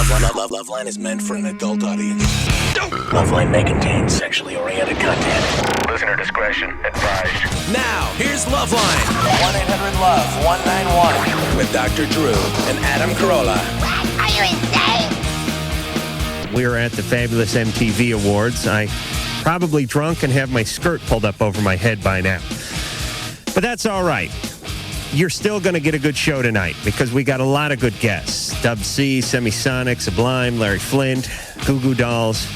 LoveLine is meant for an adult audience. LoveLine may contain sexually oriented content. Listener discretion advised. Now, here's LoveLine. 1-800-LOVE-191. With Dr. Drew and Adam Carolla. Are you insane? We were at the fabulous MTV Awards. I probably drunk and have my skirt pulled up over my head by now. But that's all right. You're still going to get a good show tonight because we got a lot of good guests. Dub C, Semisonic, Sublime, Larry Flynt, Goo Goo Dolls.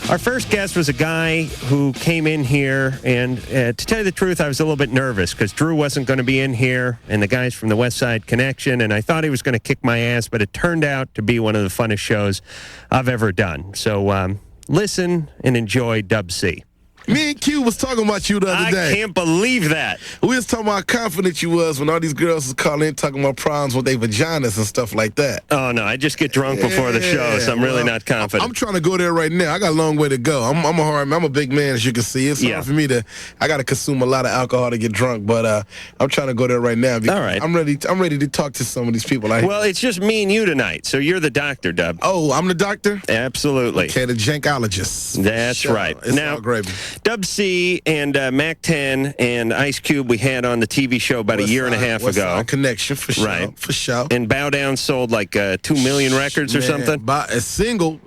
Our first guest was a guy who came in here, and to tell you the truth, I was a little bit nervous because Drew wasn't going to be in here and the guys from the West Side Connection, and I thought he was going to kick my ass, but it turned out to be one of the funnest shows I've ever done. So listen and enjoy Dub C. Me and Q was talking about you the other day. I can't believe that. We was talking about how confident you was when all these girls was calling in talking about problems with their vaginas and stuff like that. Oh, no, I just get drunk before the show, so I'm really not confident. I'm trying to go there right now. I got a long way to go. I'm a big man, as you can see. It's hard for me I got to consume a lot of alcohol to get drunk, but I'm trying to go there right now. Because all right. I'm ready to talk to some of these people. Well, it's just me and you tonight, so you're the doctor, Dub. Oh, I'm the doctor? Absolutely. Okay, the jankologist. That's right. It's now, all gravy. Dub C and Mac 10 and Ice Cube we had on the TV show about a year and a half ago. Connection, for sure. Right. For sure. And Bow Down sold like 2 million records or something? A single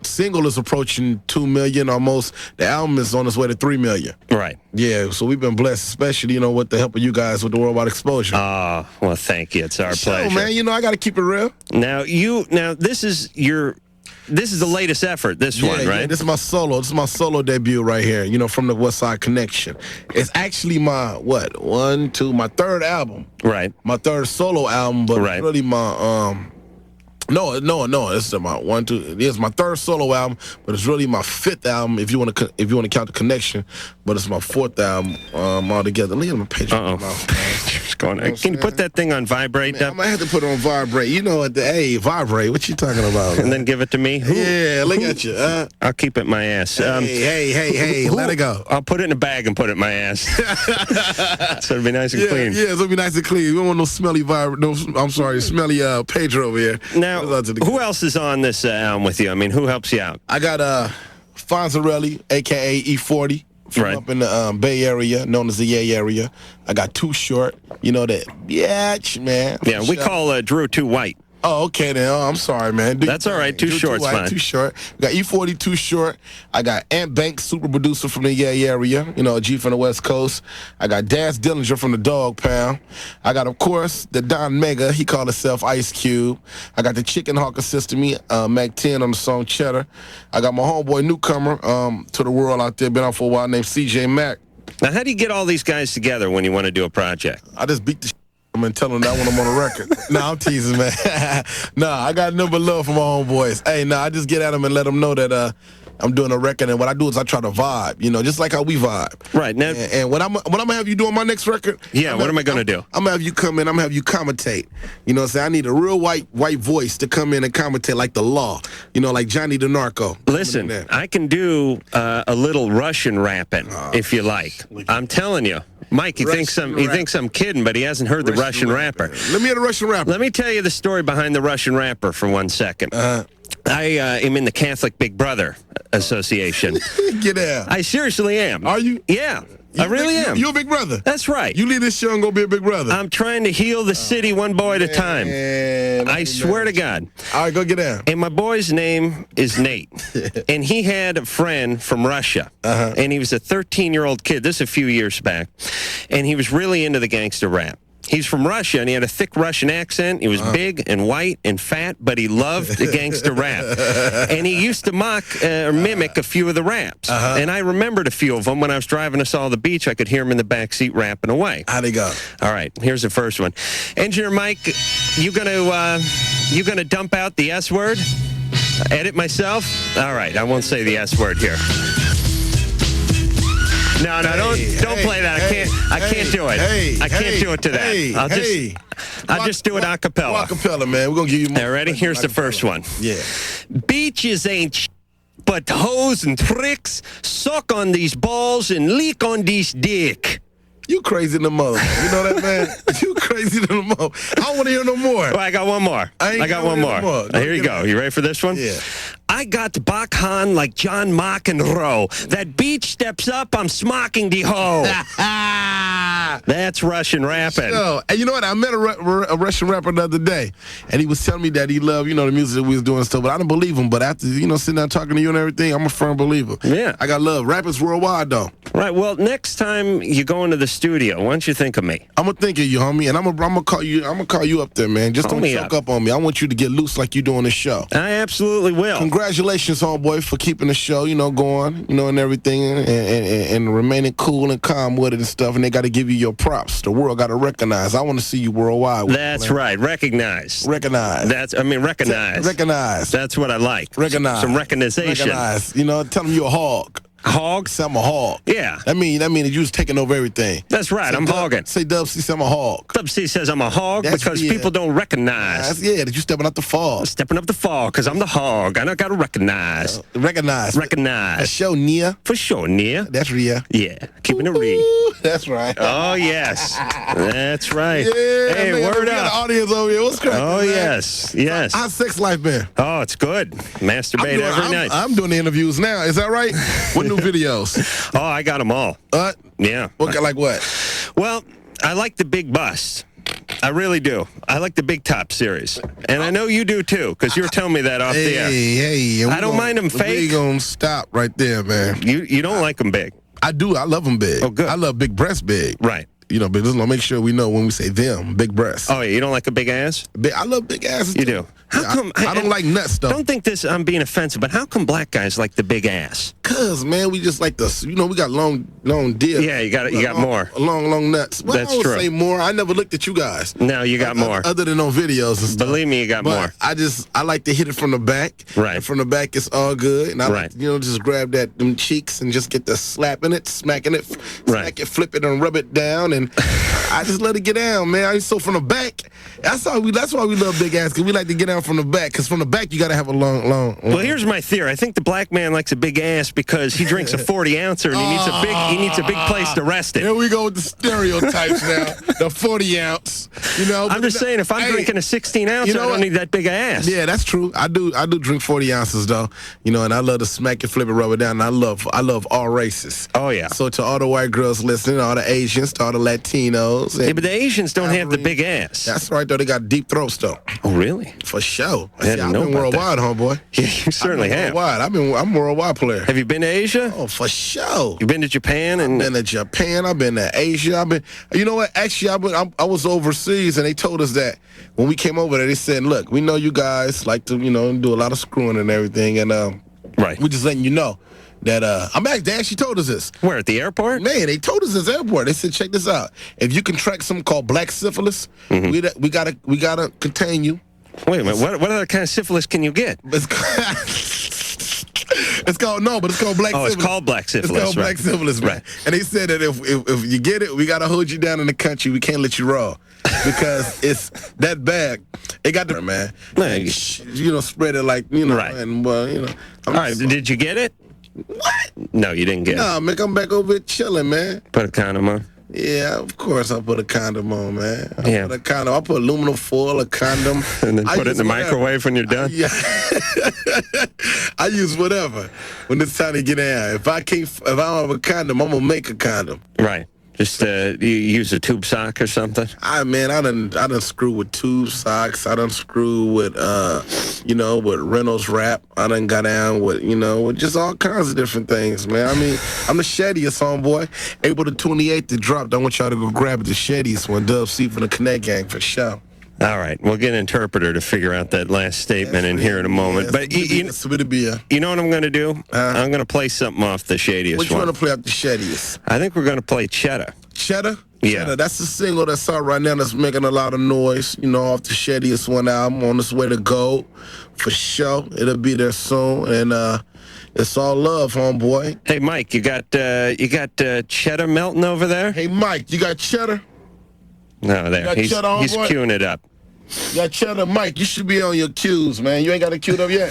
is approaching 2 million almost. The album is on its way to 3 million. Right. Yeah, so we've been blessed, especially, with the help of you guys with the worldwide exposure. Oh, well, thank you. It's our pleasure. Man, I got to keep it real. Now, this is the latest effort, this one, right? Yeah, this is my solo debut right here, from the West Side Connection. It's actually my, my third album. Right. My third solo album, but right. It's really my, No, it's it's my third solo album, but it's really my fifth album if you want to count the Connection. But it's my fourth album altogether. Look at my page. Can you put that thing on vibrate? Man, I might have to put it on vibrate. Vibrate. What you talking about? And then give it to me. Yeah, look at you. I'll keep it in my ass. Hey, let it go. I'll put it in a bag and put it in my ass. So it'll be nice and clean. Yeah, it'll be nice and clean. We don't want no smelly smelly Pedro over here. Now, who else is on this album with you? I mean, who helps you out? I got Fonzarelli, a.k.a. E40, from up in the Bay Area, known as the Yay area. I got Too Short, that biatch, man. Yeah, we call Drew Too White. Oh, okay then. Oh, I'm sorry, man. That's all right. Too Short's fine. Too Short. We got E40, Too Short. I got Ant Banks, super producer from the Yay area. A G from the West Coast. I got Daz Dillinger from the Dog Pound. I got, of course, the Don Mega. He called himself Ice Cube. I got the Chicken Hawk assisting me, Mac 10 on the song Cheddar. I got my homeboy newcomer to the world out there, been out for a while, named CJ Mack. Now, how do you get all these guys together when you want to do a project? I just beat the and tell them that when I'm on the record. I'm teasing, man. I got nothing but love for my homeboys. Hey, I just get at them and let them know that I'm doing a record, and what I do is I try to vibe, just like how we vibe. Right. Now, and what I'm gonna have you do on my next record? Yeah, what am I gonna do? I'm gonna have you come in. I'm gonna have you commentate. I need a real white voice to come in and commentate like the Law. Like Johnny the Narco. Listen, I can do a little Russian rapping if you like. I'm telling you. Mike, he thinks I'm kidding, but he hasn't heard the Russian rapper. Let me hear the Russian rapper. Let me tell you the story behind the Russian rapper for 1 second. I am in the Catholic Big Brother Association. Get out. I seriously am. Are you? Yeah. I really am. You're a big brother. That's right. You leave this show and go be a big brother. I'm trying to heal the city one boy at a time. I swear to God. All right, go get down. And my boy's name is Nate. And he had a friend from Russia. And he was a 13-year-old kid. This is a few years back. And he was really into the gangster rap. He's from Russia, and he had a thick Russian accent. He was big and white and fat, but he loved the gangster rap. And he used to mock or mimic a few of the raps. And I remembered a few of them. When I was driving us all to the beach, I could hear him in the back seat rapping away. How'd he go? All right, here's the first one. Engineer Mike, you gonna dump out the S word? Edit myself? All right, I won't say the S word here. No, don't play that. I can't do it. I can't do it to that. I'll just do it a cappella. A cappella, man. We're gonna give you more. All right, ready? Here's the first one. Yeah. Beaches ain't but hoes and tricks. Suck on these balls and leak on these dick. You crazy than the mother. You know that, man? You crazy than the mother. I don't want to hear no more. Well, I got one more. I got one more. Here you go. You ready for this one? Yeah. I got Bakhan like John McEnroe. That beach steps up, I'm smocking the hoe. That's Russian rapping. Yo, and you know what? I met a Russian rapper the other day, and he was telling me that he loved, the music that we was doing and stuff, but I didn't believe him. But after, sitting down talking to you and everything, I'm a firm believer. Yeah. I got love. Rappers worldwide, though. Right. Well, next time you go into the studio, why don't you think of me? I'm going to think of you, homie, and I'm gonna call you. I'm going to call you up there, man. Just don't choke up on me. I want you to get loose like you do on the show. I absolutely will. Congratulations, homeboy, for keeping the show, going, and everything, and remaining cool and calm with it and stuff. And they got to give you your props. The world got to recognize. I want to see you worldwide. That's right. Recognize. Recognize. Recognize. Recognize. That's what I like. Recognize. Some recognition. Recognize. Tell them you're a hog. Hog? Say I'm a hog. Yeah. That mean that you was taking over everything. That's right. I'm hogging. Say Dub C, say I'm a hog. Dub C says I'm a hog because people don't recognize. That you stepping up the fall. Stepping up the fall because I'm the hog. I got to recognize. Recognize. Recognize. For sure, Nia. For sure, Nia. That's Rhea. Yeah. Keeping it real. That's right. Oh, yes. That's right. Yeah, hey, man, word we got up. an audience over here. What's cracking, Oh, man? yes. Yes. How's sex life been? Oh, it's good. Masturbate every night. I'm doing the interviews now. Is that right? What new videos? Oh, I got them all. Yeah. Like what? Well, I like the big bust. I really do. I like the big top series. And I know you do, too, because you were telling me that off the air. Hey. I don't mind them fake. We're going to stop right there, man. You don't like them big. I do. I love them big. Oh, good. I love big breasts big. Right. But just want to make sure we know when we say them, big breasts. Oh, yeah, you don't like a big ass? I love big asses. You do. How come? I don't like nuts, though. Don't think I'm being offensive, but how come black guys like the big ass? Cause, man, we just like we got long dick. Yeah, you got more. Long nuts. Well, That's I don't true. say more. I never looked at you guys. No, you got more. Other than on videos and stuff. Believe me, you got more. I like to hit it from the back. Right. And from the back, it's all good. And I right. like, just grab them cheeks and just get the slapping it, smacking it, smack it, flip it, and rub it down. And I just let it get down, man. So from the back, that's why we love big ass, because we like to get down from the back. Because from the back, you got to have a long. Well, here's my theory. I think the black man likes a big ass because he drinks a 40-ouncer and he needs a big place to rest it. Here we go with the stereotypes now. The 40-ounce. I'm just saying, if I'm drinking a 16-ouncer, I don't need that big ass. Yeah, that's true. I do drink 40 ounces though. And I love to smack it, flip it, rub it down. And I love all races. Oh yeah. So to all the white girls listening, all the Asians, to all the Latinos. Yeah, but the Asians don't have the big ass. That's right though. They got deep throats though. Oh really? For sure. I've been worldwide, homeboy. Yeah, you certainly have. Worldwide. I'm a worldwide player. Have you been to Asia? Oh, for sure. You've been to Japan and. I've been to Japan. I've been to Asia. You know what? Actually, I was overseas, and they told us that when we came over there, they said, "Look, we know you guys like to, do a lot of screwing and everything, and right. We're just letting you know that they actually told us this. Where, at the airport? Man, they told us this airport. They said, check this out. If you contract something called black syphilis, we gotta contain you. Wait a minute. What other kind of syphilis can you get? It's called black syphilis. Oh, it's called black syphilis. It's called black syphilis, man. Right. And they said that if you get it, we gotta hold you down in the country. We can't let you raw because it's that bad. It got the man. Spread it like Right. And all right. Did you get it? What? No, you didn't get it. Nah, man, I'm back over here chilling, man. Put a condom on. Yeah, of course I put a condom on, man. I put aluminum foil, a condom. And then put it in the microwave when you're done? Yeah. I use whatever when it's time to get out. If I don't have a condom, I'm going to make a condom. Right. Just you use a tube sock or something? I done screw with tube socks. I done screw with, with Reynolds wrap. I done got down with, with just all kinds of different things, man. I mean, I'm the shadiest homeboy. April the 28th, it dropped. I want y'all to go grab it. The shadiest one. Dub C from the Connect Gang for sure. All right. We'll get an interpreter to figure out that last statement in here in a moment. But you know what I'm going to do? I'm going to play something off the shadiest one. What you want to play off the shadiest? I think we're going to play Cheddar. Cheddar? Yeah. Cheddar. That's the single that's out right now that's making a lot of noise, off the shadiest one album, on its way to go. For sure. It'll be there soon. And it's all love, homeboy. Hey, Mike, you got cheddar melting over there? Hey, Mike, you got cheddar? No, there. He's queuing it up. Yeah, cheddar, Mike, you should be on your cues, man. You ain't got it queued up yet?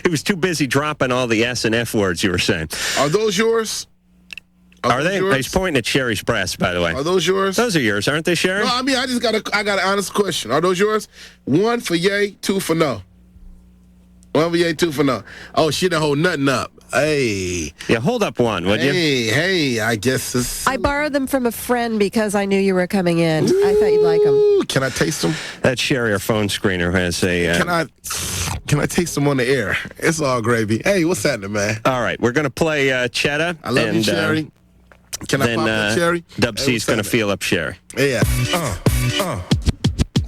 He was too busy dropping all the S and F words you were saying. Are those yours? Are they? Yours? He's pointing at Sherry's breasts, by the way. Are those yours? Those are yours, aren't they, Sherry? No, I mean, I got an honest question. Are those yours? 1 for yay, 2 for no. 1 for yay, 2 for no. Oh, she didn't hold nothing up. Hey. Yeah, hold up one, would you? Hey, I guess it's... I borrowed them from a friend because I knew you were coming in. I thought you'd like them. Can I taste them? That's Sherry, our phone screener, who has a... Can I taste them on the air? It's all gravy. Hey, what's happening, man? All right, we're going to play Cheddar. I love you, Sherry. Can I pop that, Sherry? Dub C's going to feel up Sherry. Yeah.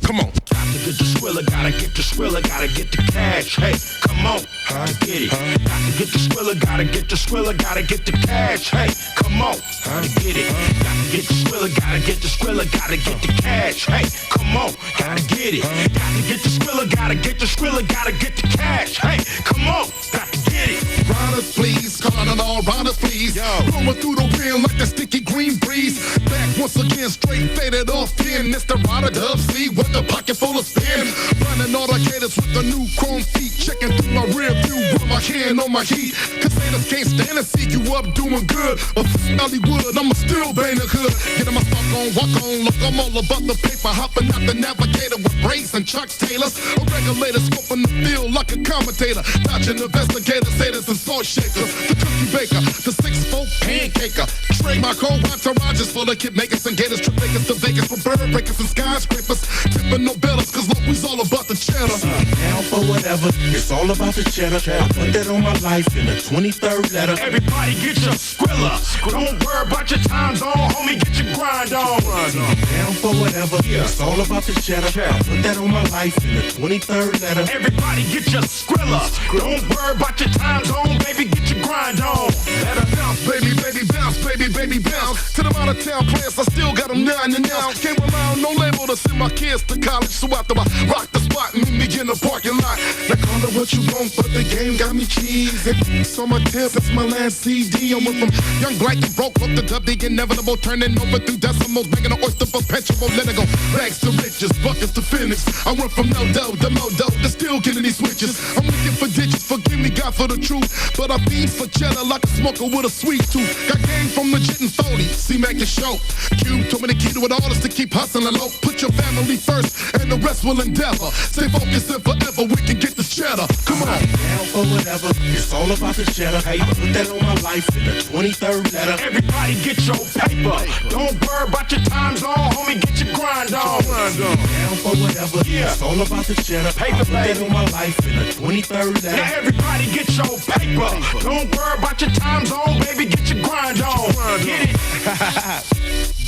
Come on. Got to get the Skrilla, gotta get the Skrilla, gotta get the cash. Hey, come on, gotta get it. Got to get the Skrilla, gotta get the Skrilla, gotta get the cash. Hey, come on, gotta get it. Got to get the Skrilla, gotta get the Skrilla, gotta get the cash. Hey, come on, gotta get it. Got to get the Skrilla, gotta get the Skrilla, gotta get the cash. Hey, come on, got to get it. Riders, please, calling it all riders, please. Blowing through the wind like the sticky green breeze. Back once again, straight faded off in. It's the rider Dub C with the pocket full of spin. Running all the gators with the new chrome feet. Checking through my rear view with my hand on my heat. Cause haters can't stand to see you up doing good. But Hollywood, I'ma still bang the hood. Getting my stock on, walk on. Look, I'm all about the paper. Hopping out the navigator with brakes and Chuck Taylors. A regulator scoping the field like a commentator. Dodging investigators, haters and salt shakers. The cookie baker, the 6'4" pancaker. Trade my co-entourage is full of kid makers and gators. Trip makers to Vegas for bird breakers and skyscrapers. Tipping no bells, cause look, we's all about the cheddar. Down for whatever, it's all about the cheddar. I put that on my life in the 23rd letter. Everybody get your Skrilla. Don't worry about your time zone, homie, get your grind on. Down for whatever, it's all about the cheddar. I put that on my life in the 23rd letter. Everybody get your Skrilla. Don't worry about your time zone, baby, get your grind on. Let her bounce, baby, baby, bounce, baby, baby, bounce. To the out of town plants, I still got them 9 and now. Can't rely on no label to send my kids to college. So after I rock the spot, meet me in the parking lot. Now call it what you want, but the game got me cheese. It's on my tip, it's my last CD. I went from young black and broke up to dub the inevitable, turning over through decimals, making an oyster perpetual. Let it go, rags to riches, buckets to Phoenix. I went from no dough to mo dough, to still getting these switches. I'm looking for digits, forgive me God for the truth, but I feed for cheddar like a smoker with a sweet tooth. Got game from legit and phony, C-Mac and show. Q told me the key to it all is to keep hustling low. Put your family first, and the rest will endeavor. Stay focused and forever, we can get this cheddar. Come on. Down for whatever, it's all about the cheddar. Hey, I put that on my life in the 23rd letter. Everybody get your paper. Don't worry about your time zone, homie, get your grind on. Down for whatever, it's all about the cheddar. Paper, I put that on my life in the 23rd letter. Now everybody get your paper. Don't worry about your time zone, baby, get your grind on. Get it.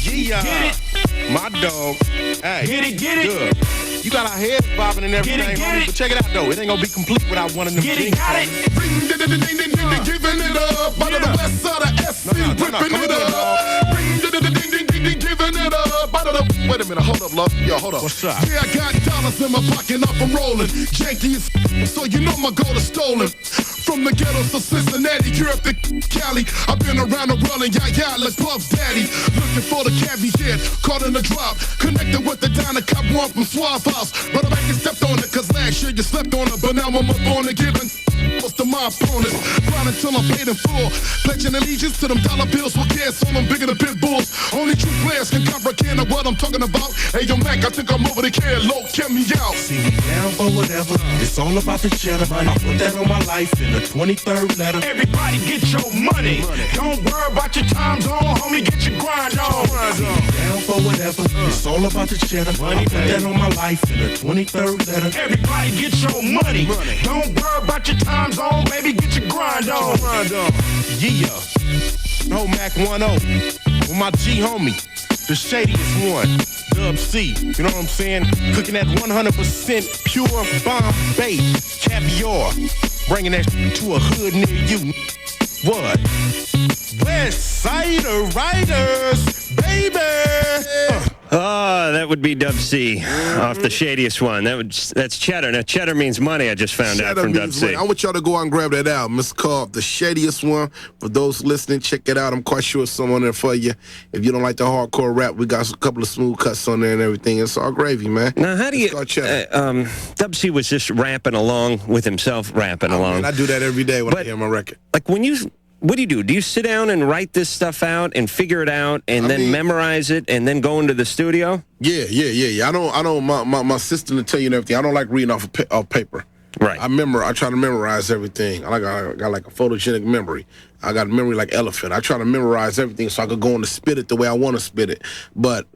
Yeah, Get it. my dog. Hey, Get it. good. You got our heads bobbing and everything, Get homie, it. but check it out though. It ain't gonna be complete without one of them. Get it, got it. Ring, ding, ding, ding, ding, ding, giving it up. Out of the west side of SC, ripping it up. Ring, ding, ding, ding, ding, ding, ding, giving it up. Out of the... Wait a minute, hold up, love. Yo, hold up. What's up? Yeah, I got dollars in my pocket, up and rolling. Janky is so you know my gold is stolen. From the ghettos to Cincinnati, Europe to Cali. I've been around the world and yeah, like Puff Daddy. Looking for the caveat, caught in the drop. Connected with the diner cop one from Suave House. But I ain't stepped on it, cause last year you slept on it. But now I'm up on it, giving what's to my opponents. Grind until I'm paid in full. Pledging allegiance to them dollar bills with gas on them bigger than pit bulls. Only true players can comprehend what I'm talking about. Hey, yo, Mac, I think I'm over the kid. Low, get me out. See me down for whatever, it's all about the cheddar. I put that on my life in the 23rd letter. Everybody get your money. Don't worry about your time zone, homie, get your grind on. Down for whatever, it's all about the cheddar. I put that on my life in the 23rd letter. Everybody get your money. Don't worry about your time zone, baby, get your grind on. Yeah, no Mac 1-0 with my G homie, the shadiest one, Dub C. You know what I'm saying? Cooking that 100% pure Bombay caviar, bringing that to a hood near you. What? West Sider Riders, baby. Oh, that would be Dub C off the shadiest one. That's cheddar. Now, cheddar means money, I just found out from Dub C. I want y'all to go out and grab that album. It's called The Shadiest One. For those listening, check it out. I'm quite sure it's some on there for you. If you don't like the hardcore rap, we got a couple of smooth cuts on there and everything. It's all gravy, man. Now, how do you... It's called cheddar. Dub C was just rapping along with himself, rapping along. Man, I do that every day when I hear my record. Like, when you what do you do? Do you sit down and write this stuff out and figure it out and then memorize it and then go into the studio? Yeah. I don't. My assistant will tell you everything. I don't like reading off paper. Right. I try to memorize everything. I got like a photogenic memory. I got a memory like elephant. I try to memorize everything so I could go on to spit it the way I want to spit it. But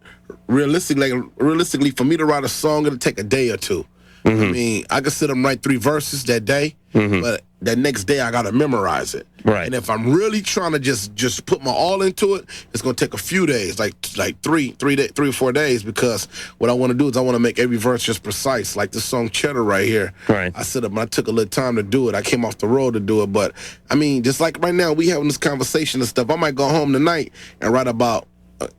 realistically, for me to write a song, it'll take a day or two. I mean, I could sit and write 3 verses that day, but that next day I gotta memorize it. Right. And if I'm really trying to just put my all into it, it's gonna take a few days, like 3 or 4 days, because what I want to do is I want to make every verse just precise, like this song Cheddar right here. Right. I sit up and I took a little time to do it. I came off the road to do it, but I mean, just like right now we having this conversation and stuff. I might go home tonight and write about.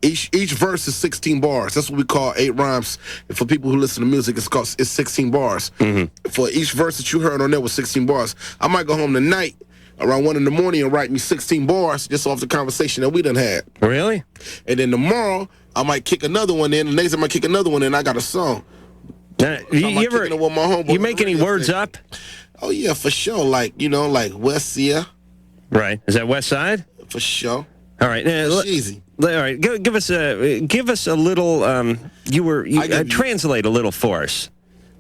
Each verse is 16 bars. That's what we call 8 rhymes. And for people who listen to music, it's 16 bars. For each verse that you heard on there was 16 bars. I might go home tonight around 1 in the morning and write me 16 bars just off the conversation that we done had. Really? And then tomorrow I might kick another one in. The next time I might kick another one in. I got a song. You make any words up? Oh yeah, for sure. Like West Sea. Right. Is that West Side? For sure. All right. It's easy. All right, give us a little. Translate a little for us.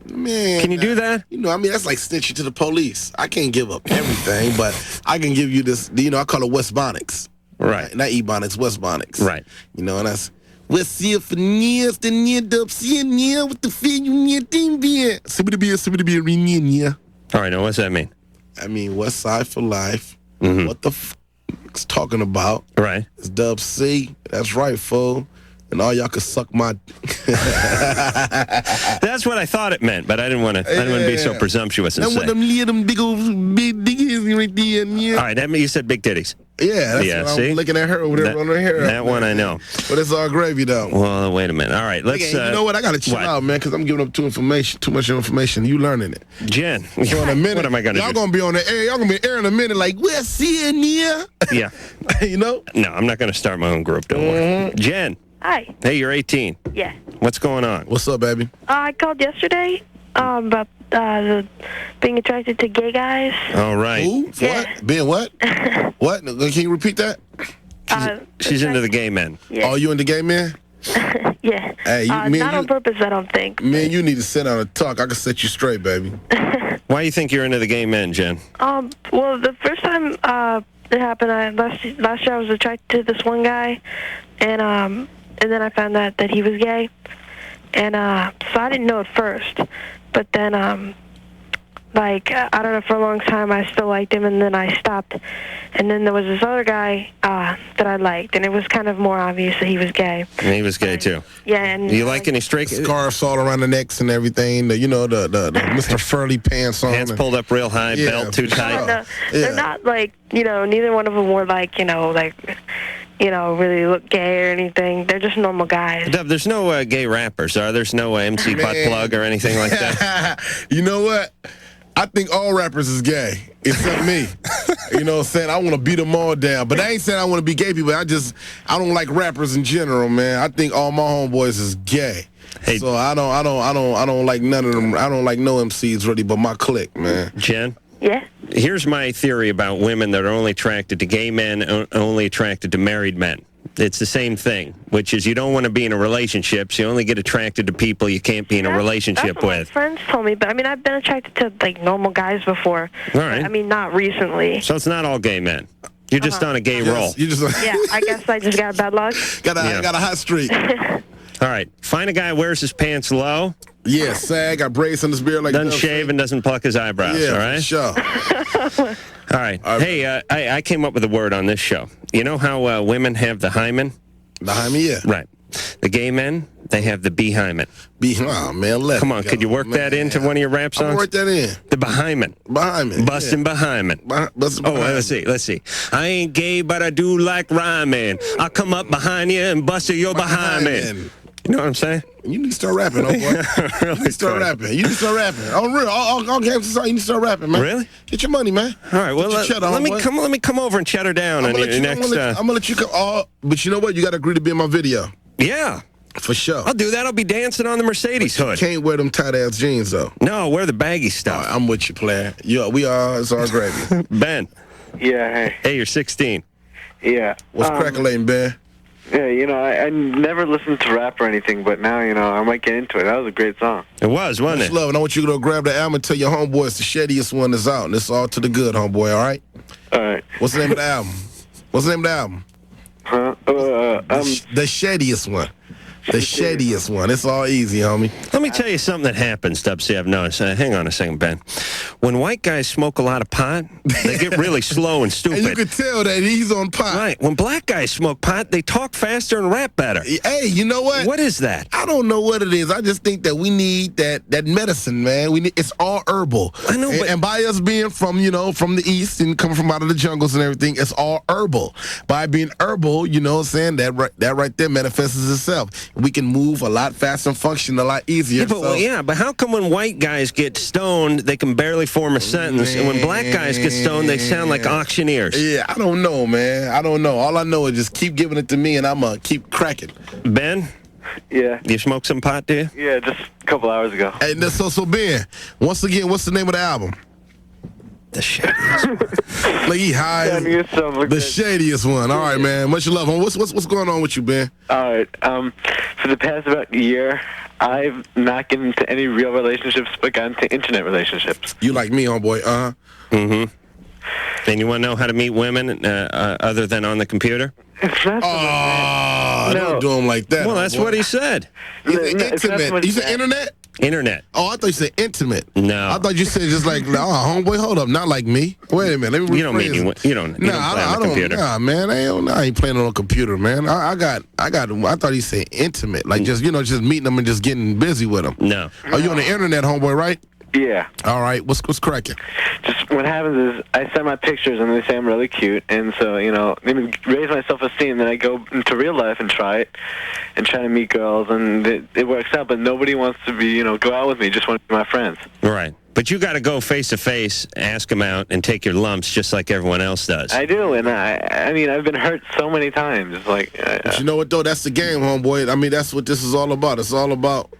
Man, can you do that? That's like snitching to the police. I can't give up everything, but I can give you this. I call it Westbonics. Right. Not Ebonics, Westbonics. Right. And that's West here for years, the near dub, see near with the fear you near thing beer. Somebody be near. All right, now what's that mean? I mean, West Side for life. What the it's talking about. Right. It's Dub C. That's right, fool. And all y'all can suck my. That's what I thought it meant, but I didn't want to be so presumptuous and say. Them big old big diggies right there. Yeah. All right, that means you said big titties. Yeah, that's what I'm looking at her over there on her hair. That one I know. But it's all gravy, though. Well, wait a minute. All right, let's. You know what? I got to chill out, man, because I'm giving up too much information. You learning it. Jen, so in a minute, what am I going to do? Y'all going to be on the air. Y'all going to be air in a minute like, we're seeing you. Yeah. No, I'm not going to start my own group, don't worry. Jen. Hi. Hey, you're 18. Yeah. What's going on? What's up, baby? I called yesterday about being attracted to gay guys. All right. Who? Yeah. What? Being what? What? Can you repeat that? She's into the gay men. Yeah. Oh, you into gay men? Yeah. Hey, not on purpose, I don't think. Man, you need to sit down and talk. I can set you straight, baby. Why do you think you're into the gay men, Jen? Well, the first time it happened, last year I was attracted to this one guy, and then I found out that he was gay, and so I didn't know at first, but then I don't know, for a long time I still liked him, and then I stopped, and then there was this other guy that I liked, and it was kind of more obvious that he was gay. And he was gay too. Yeah, and you like any straight scarves all around the necks and everything? The Mr. Furley pants on. Pants pulled up real high, belt too tight. No, they're not neither one of them were really look gay or anything. They're just normal guys. Dub, there's no gay rappers, are there? There's no MC butt plug or anything like that? You know what? I think all rappers is gay, except me. You know what I'm saying? I want to beat them all down. But I ain't saying I want to be gay people. I don't like rappers in general, man. I think all my homeboys is gay. Hey, so I don't like none of them. I don't like no MCs really, but my clique, man. Jen? Yeah? Here's my theory about women that are only attracted to gay men, only attracted to married men. It's the same thing, which is you don't want to be in a relationship, so you only get attracted to people you can't be in a relationship that's what with. My friends told me, but I've been attracted to normal guys before. All right. Not recently. So it's not all gay men. You're just on a gay roll. Yeah, I guess I just got bad luck. Got a hot streak. All right. Find a guy who wears his pants low. Yeah, sag, got braids on his beard like doesn't shave and doesn't pluck his eyebrows. Yeah, all right. Sure. All right. Hey, I came up with a word on this show. You know how women have the hymen? The hymen, yeah. Right. The gay men, they have the behymen. Oh, man, come on, could you work that into one of your rap songs? I'll work that in. The behymen. Behymen. Bustin' behymen. Let's see. I ain't gay, but I do like rhyming. I'll come up behind you and bust your behymen. You know what I'm saying? You need to start rapping, oh boy. Really? You need to start rapping. You need to start rapping. Oh, real. I'll give you you need to start rapping, man. Really? Get your money, man. All right. Well, let me come over and cheddar down on your next. I'm gonna let you come. But you know what? You got to agree to be in my video. Yeah. For sure. I'll do that. I'll be dancing on the Mercedes hood. You can't wear them tight ass jeans though. No, wear the baggy stuff. I'm with you, player. Yeah, we are. It's our gravy. Ben. Yeah, hey. Hey, you're 16. Yeah. What's crackling, Ben? Yeah, I never listened to rap or anything, but now, I might get into it. That was a great song. It was, wasn't Much it? love, and I want you to go grab the album and tell your homeboy it's the shadiest one that's out, and it's all to the good, homeboy, all right? All right. What's the name of the album? What's the name of the album? Huh? The shadiest one. The shadiest one. It's all easy, homie. Let me tell you something that happens, Dubsy. I've noticed. Hang on a second, Ben. When white guys smoke a lot of pot, they get really slow and stupid. And you can tell that he's on pot. Right. When black guys smoke pot, they talk faster and rap better. Hey, you know what? What is that? I don't know what it is. I just think that we need that medicine, man. It's all herbal. I know, but and by us being from the east and coming from out of the jungles and everything, it's all herbal. By being herbal, you know what I'm saying, that right there manifests itself. We can move a lot faster and function a lot easier. But how come when white guys get stoned, they can barely form a sentence, and when black guys get stoned, they sound like auctioneers? Yeah, I don't know, man. I don't know. All I know is just keep giving it to me, and I'm going to keep cracking. Ben? Yeah. You smoke some pot, do you? Yeah, just a couple hours ago. Hey, so Ben, once again, what's the name of the album? The shadiest one. Like he high. The shadiest one. All right, man. Much love. What's going on with you, Ben? All right. For the past about year, I've not gotten into any real relationships, but gotten into internet relationships. You like me, homeboy? Mm-hmm. And you want to know how to meet women other than on the computer? It's not so don't do him like that. Well, that's what he said. Intimate. You said internet? Internet. Oh, I thought you said intimate. No. I thought you said just like, homeboy, hold up, not like me. Wait a minute, let me rephrase. You don't play on the computer. Nah, man, I ain't playing on a computer, man. I thought he said intimate, like just meeting them and just getting busy with them. No. Are you on the internet, homeboy, right? Yeah. All right, what's cracking? Just what happens is I send my pictures and they say I'm really cute, and so maybe raise my self-esteem. Then I go into real life and try it, and try to meet girls, and it works out. But nobody wants to be go out with me. Just want to be my friends. Right. But you got to go face to face, ask them out, and take your lumps just like everyone else does. I do, and I mean I've been hurt so many times. It's like. But you know what though? That's the game, homeboy. I mean that's what this is all about. It's all about.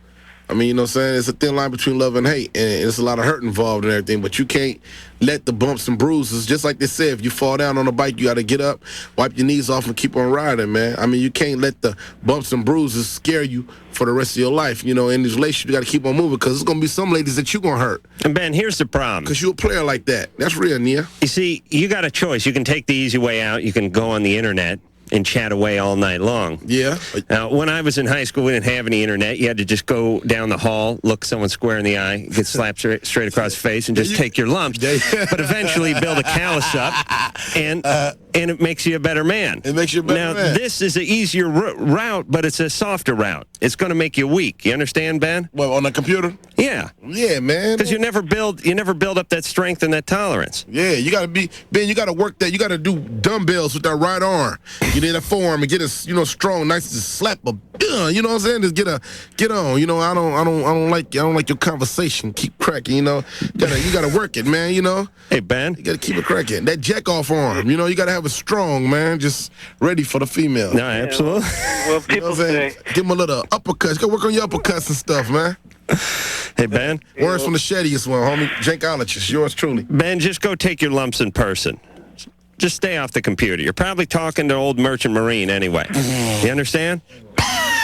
I mean, you know what I'm saying? It's a thin line between love and hate, and there's a lot of hurt involved and everything, but you can't let the bumps and bruises, just like they said, if you fall down on a bike, you got to get up, wipe your knees off, and keep on riding, man. I mean, you can't let the bumps and bruises scare you for the rest of your life. In this relationship, you got to keep on moving, because there's going to be some ladies that you're going to hurt. And Ben, here's the problem. Because you're a player like that. That's real, Nia. You see, you got a choice. You can take the easy way out. You can go on the internet and chat away all night long. Yeah. Now, when I was in high school, we didn't have any internet. You had to just go down the hall, look someone square in the eye, get slapped straight across the face, and just take your lumps. But eventually build a callus up, and it makes you a better man. It makes you a better man. Now, this is an easier route, but it's a softer route. It's going to make you weak. You understand, Ben? Well, on the computer? Yeah. Yeah, man. Because you never build up that strength and that tolerance. Yeah, you got to be, Ben, you got to work that. You got to do dumbbells with that right arm. You need a forearm and get it, strong, nice to slap a, you know what I'm saying? Just get on. I don't like your conversation. Keep cracking, You got to work it, man, Hey, Ben. You got to keep it cracking. That jack off arm, you got to have it strong, man, just ready for the female. No, absolutely. Well, people say. Give them a little uppercuts. Go work on your uppercuts and stuff, man. Hey, Ben. Words from the shadiest one, homie. Jankologist, yours truly. Ben, just go take your lumps in person. Just stay off the computer. You're probably talking to old Merchant Marine anyway. You understand?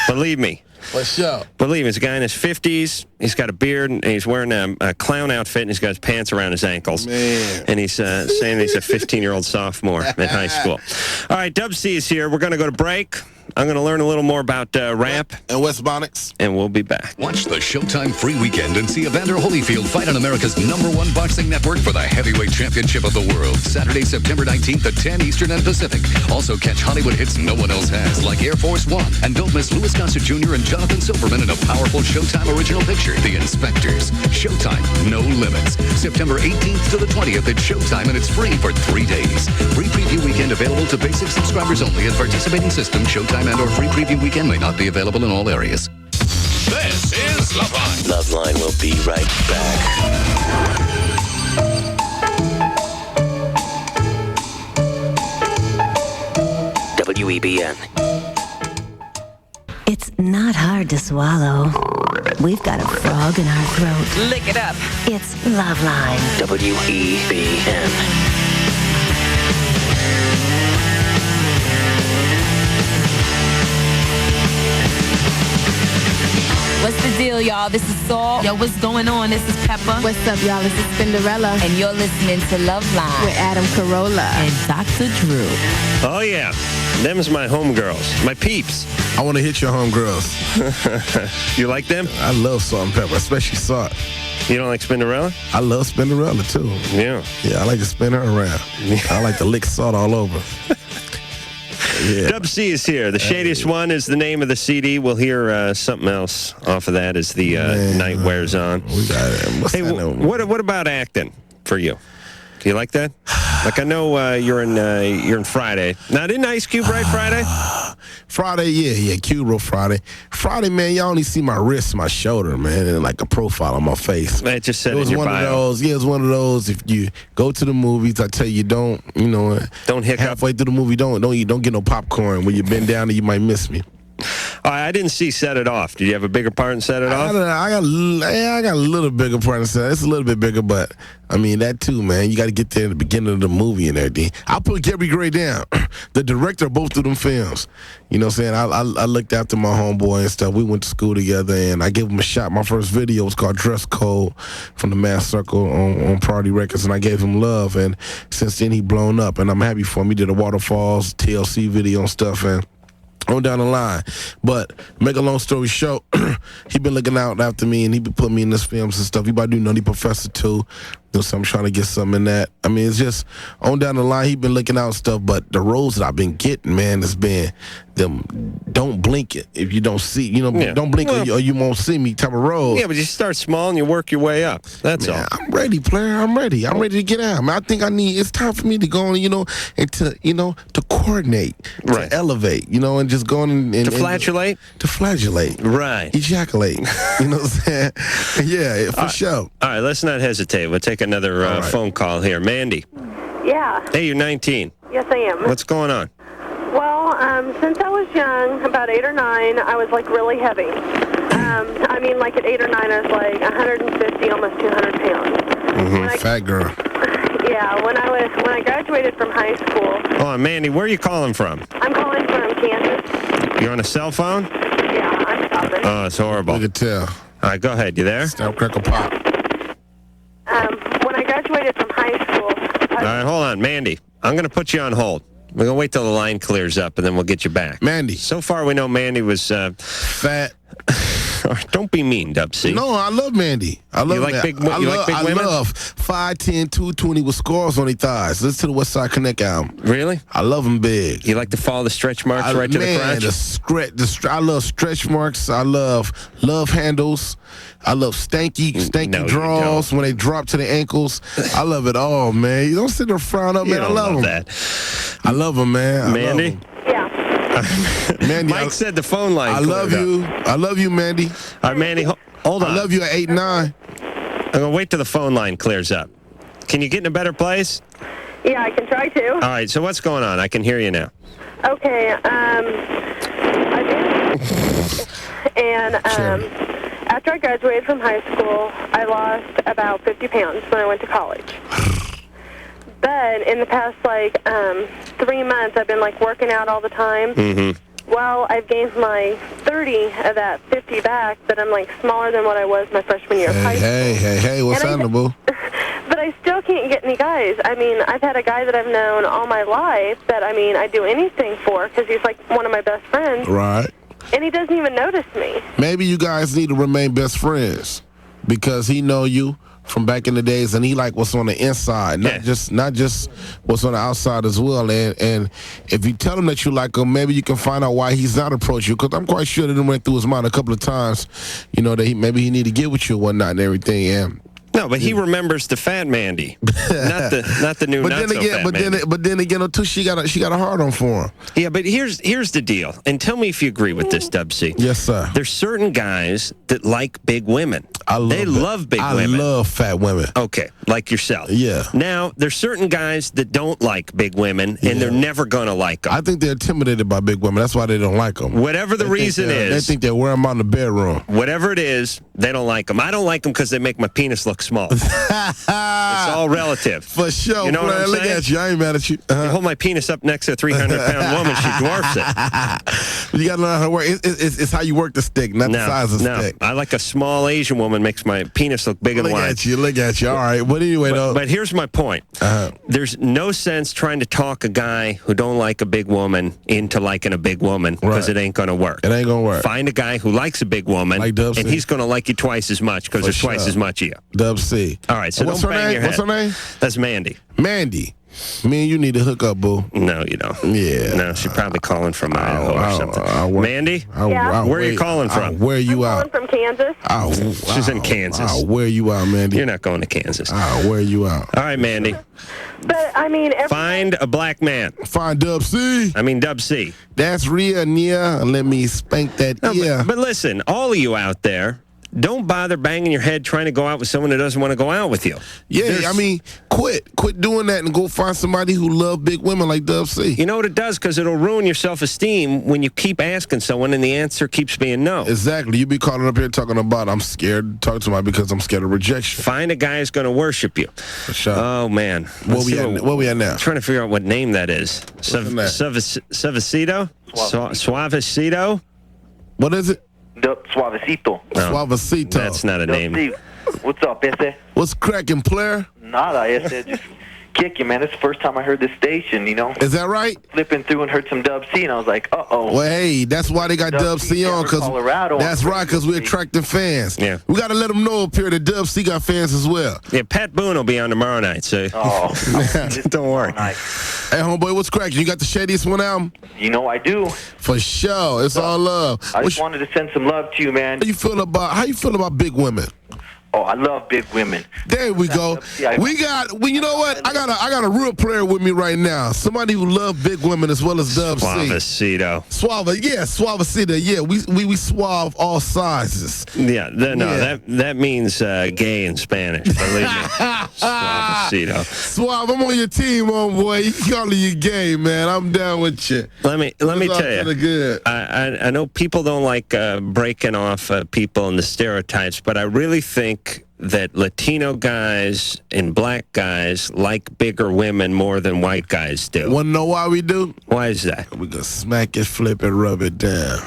Believe me. What's up? Believe me, he's a guy in his 50s. He's got a beard, and he's wearing a clown outfit, and he's got his pants around his ankles. Man. And he's saying he's a 15-year-old sophomore in high school. All right, Dub C is here. We're going to go to break. I'm going to learn a little more about rap. And West Bonics. And we'll be back. Watch the Showtime free weekend and see Evander Holyfield fight on America's #1 boxing network for the heavyweight championship of the world. Saturday, September 19th at 10 Eastern and Pacific. Also catch Hollywood hits no one else has, like Air Force One. And don't miss Louis Gossett Jr. and Jonathan Silverman in a powerful Showtime original picture, The Inspectors. Showtime, no limits. September 18th to the 20th at Showtime, and it's free for 3 days. Free preview weekend available to basic subscribers only at participating systems. Showtime and or free preview weekend may not be available in all areas. This is LoveLine. LoveLine will be right back. WEBN. It's not hard to swallow. We've got a frog in our throat. Lick it up. It's LoveLine. WEBN. What's the deal, y'all? This is Saul. Yo, what's going on? This is Pepper. What's up, y'all? This is Cinderella. And you're listening to LoveLine with Adam Carolla and Dr. Drew. Oh, yeah. Them's my homegirls. My peeps. I want to hit your homegirls. You like them? I love salt and pepper, especially salt. You don't like Spinderella? I love Spinderella, too. Yeah. Yeah, I like to spin her around. I like to lick salt all over. Yeah. Dub C is here. The Shadiest One is the name of the CD. We'll hear something else off of that as the night wears on. We got it. Hey, what about acting for you? Do you like that? Like, I know you're in Friday. Now, didn't Ice Cube write Friday? Friday, yeah, Cube wrote Friday. Friday, man, y'all only see my wrist, my shoulder, man, and like a profile on my face. It just said it was in your one bio. of those. Yeah, it was one of those. If you go to the movies, I tell you, don't hiccup. Halfway through the movie, don't get no popcorn. When you bend down, and you might miss me. I didn't see Set It Off. Did you have a bigger part in Set It Off? I got a little bigger part in Set It Off. It's a little bit bigger, but I mean that too, man. You got to get there in the beginning of the movie and everything. I'll put Gary Gray down, the director of both of them films. You know what I'm saying? I looked after my homeboy and stuff. We went to school together, and I gave him a shot. My first video was called Dress Code from the Mass Circle on Party Records, and I gave him love. And since then, he blown up, and I'm happy for him. He did a Waterfalls TLC video and stuff, and on down the line. But make a long story short, he been looking out after me, and he been putting me in his films and stuff. He about to do Nutty Professor too. So I'm trying to get something in that. I mean, it's just on down the line, he been looking out and stuff, but the roles that I've been getting, man, has been them don't blink it if you don't see, don't blink or you won't see me type of roles. Yeah, but you start small and you work your way up. That's all. I'm ready, player. I'm ready. I'm ready to get out. I think it's time for me to go on, and to coordinate, to elevate, and just go on and to flagellate? To flagellate. Right. Ejaculate. You know what I'm saying? Yeah, for sure. All right, let's not hesitate. We'll take another phone call here. Mandy. Yeah. Hey, you're 19. Yes, I am. What's going on? Well, since I was young, about 8 or 9, I was like really heavy. I mean, like at 8 or 9, I was like 150, almost 200 pounds. Fat girl. Yeah, when I graduated from high school. Hold on, Mandy, where are you calling from? I'm calling from Kansas. You're on a cell phone? Yeah, I'm stopping. Oh, it's horrible. I could tell. All right, go ahead. You there? Stop, crackle, pop. When I graduated from high school. All right, hold on, Mandy. I'm going to put you on hold. We're going to wait till the line clears up, and then we'll get you back. Mandy. So far, we know Mandy was fat. Don't be mean, Dub C. No, I love Mandy. I love you like big women? I love 5'10", 220 with scars on their thighs. Listen to the West Side Connect album. Really? I love them big. You like to follow the stretch marks right to the crotch? I love stretch marks. I love handles. I love stanky draws when they drop to the ankles. I love it all, man. You don't sit there frown up, man. I love them. That. I love them, man. Mandy? Yeah. Mandy, Mike said the phone line. I love you. I love you, Mandy. All right, Mandy, hold on. I love you at 8 and 9. I'm going to wait till the phone line clears up. Can you get in a better place? Yeah, I can try to. All right, so what's going on? I can hear you now. Okay, after I graduated from high school, I lost about 50 pounds when I went to college. But in the past, 3 months, I've been, working out all the time. Mm-hmm. Well, I've gained my 30 of that 50 back, but I'm, smaller than what I was my freshman year of high school. Hey, what's happening, boo? But I still can't get any guys. I mean, I've had a guy that I've known all my life that, I'd do anything for because he's, one of my best friends. Right. And he doesn't even notice me. Maybe you guys need to remain best friends because he know you from back in the days, and he like what's on the inside, not just what's on the outside as well. And if you tell him that you like him, maybe you can find out why he's not approached you. Because I'm quite sure that it went through his mind a couple of times, that maybe he need to get with you and whatnot and everything. And no, but he remembers the fat Mandy, not the new. But then again, too, she got a hard on for him. Yeah, but here's the deal, and tell me if you agree with this, Dub C. Yes, sir. There's certain guys that like big women. They love big women. I love fat women. Okay, like yourself. Yeah. Now there's certain guys that don't like big women, and they're never gonna like them. I think they're intimidated by big women. That's why they don't like them. Whatever the reason is, they think they wear them out in the bedroom. Whatever it is, they don't like them. I don't like them because they make my penis look small. It's all relative. For sure. You know what I'm Look saying? at you. I ain't mad at you. You hold my penis up next to a 300-pound woman, she dwarfs it. You got to learn how to work. It's how you work the stick, not the size of the stick. I like a small Asian woman makes my penis look big and wide. Look at you. All right. But anyway, though. But here's my point. There's no sense trying to talk a guy who don't like a big woman into liking a big woman because it ain't going to work. It ain't going to work. Find a guy who likes a big woman, like Dub C. and he's going to like you twice as much because there's twice as much of you. Dub C. All right, so what's don't her bang name? your head. What's her name? That's Mandy. Mandy. Me and you need to hook up, boo. No, you don't. Yeah. No, she's probably calling from Idaho or something. Mandy? Yeah. Where are you calling from? Where are you I'm out? calling from Kansas. She's in Kansas. Where are you out, Mandy? You're not going to Kansas. Where are you out? All right, Mandy. But, I mean... Find a black man. Find Dub C. I mean, Dub C. That's real, Nia. Let me spank that ear. But listen, all of you out there, don't bother banging your head trying to go out with someone that doesn't want to go out with you. Yeah, I mean, quit doing that and go find somebody who love big women like Dub C. You know what it does? Because it'll ruin your self-esteem when you keep asking someone and the answer keeps being no. Exactly. You be calling up here talking about I'm scared to talk to somebody because I'm scared of rejection. Find a guy who's going to worship you. For sure. Oh, man. Where we at now? I'm trying to figure out what name that is. Suavecito? Suavecito? What is it? Suavecito. Suavecito. That's not a name. What's up, ese? What's cracking, player? Nada, ese. Just kick you, man. It's the first time I heard this station, you know? Is that right? Flipping through and heard some Dub C, and I was like, uh-oh. Well, hey, that's why they got Dub C on, because that's right, because we're attracting fans. Yeah. We got to let them know up here that Dub C got fans as well. Yeah, Pat Boone will be on tomorrow night, so don't worry. Hey, homeboy, what's cracking? You got the Shadiest One album? You know I do. For sure. It's all love. I just wanted to send some love to you, man. How you feel about big women? Oh, I love big women. There we go. You know what? I got a real player with me right now. Somebody who loves big women as well as Dub C. Suavecito. Suavecito. Yeah, we suave all sizes. Yeah, that means gay in Spanish. Believe me. Suavecito. Suave, I'm on your team, homeboy. You call you gay, man. I'm down with you. Let me tell you. Good. I know people don't like breaking off people and the stereotypes, but I really think that Latino guys and black guys like bigger women more than white guys do. Want to know why we do? Why is that? We gonna smack it, flip it, rub it down.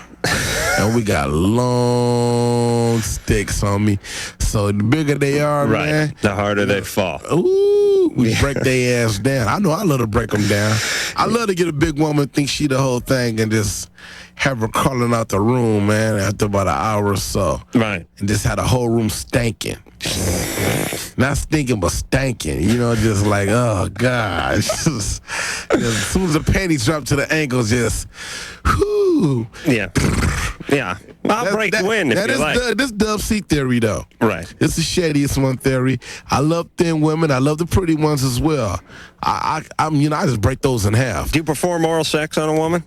And we got long sticks on me. So the bigger they are, man, the harder they fall. Ooh, we break their ass down. I know I love to break them down. I love to get a big woman, think she the whole thing, and just have her calling out the room, man, after about an hour or so. Right. And just had the whole room stanking. Not stinking, but stanking. You know, just like, oh, God. Just, as soon as the panties drop to the ankles, just, whoo. Yeah. Yeah. I'll break you in if you like. This Dub C theory, though. Right. It's the Shadiest One theory. I love thin women. I love the pretty ones as well. I just break those in half. Do you perform oral sex on a woman?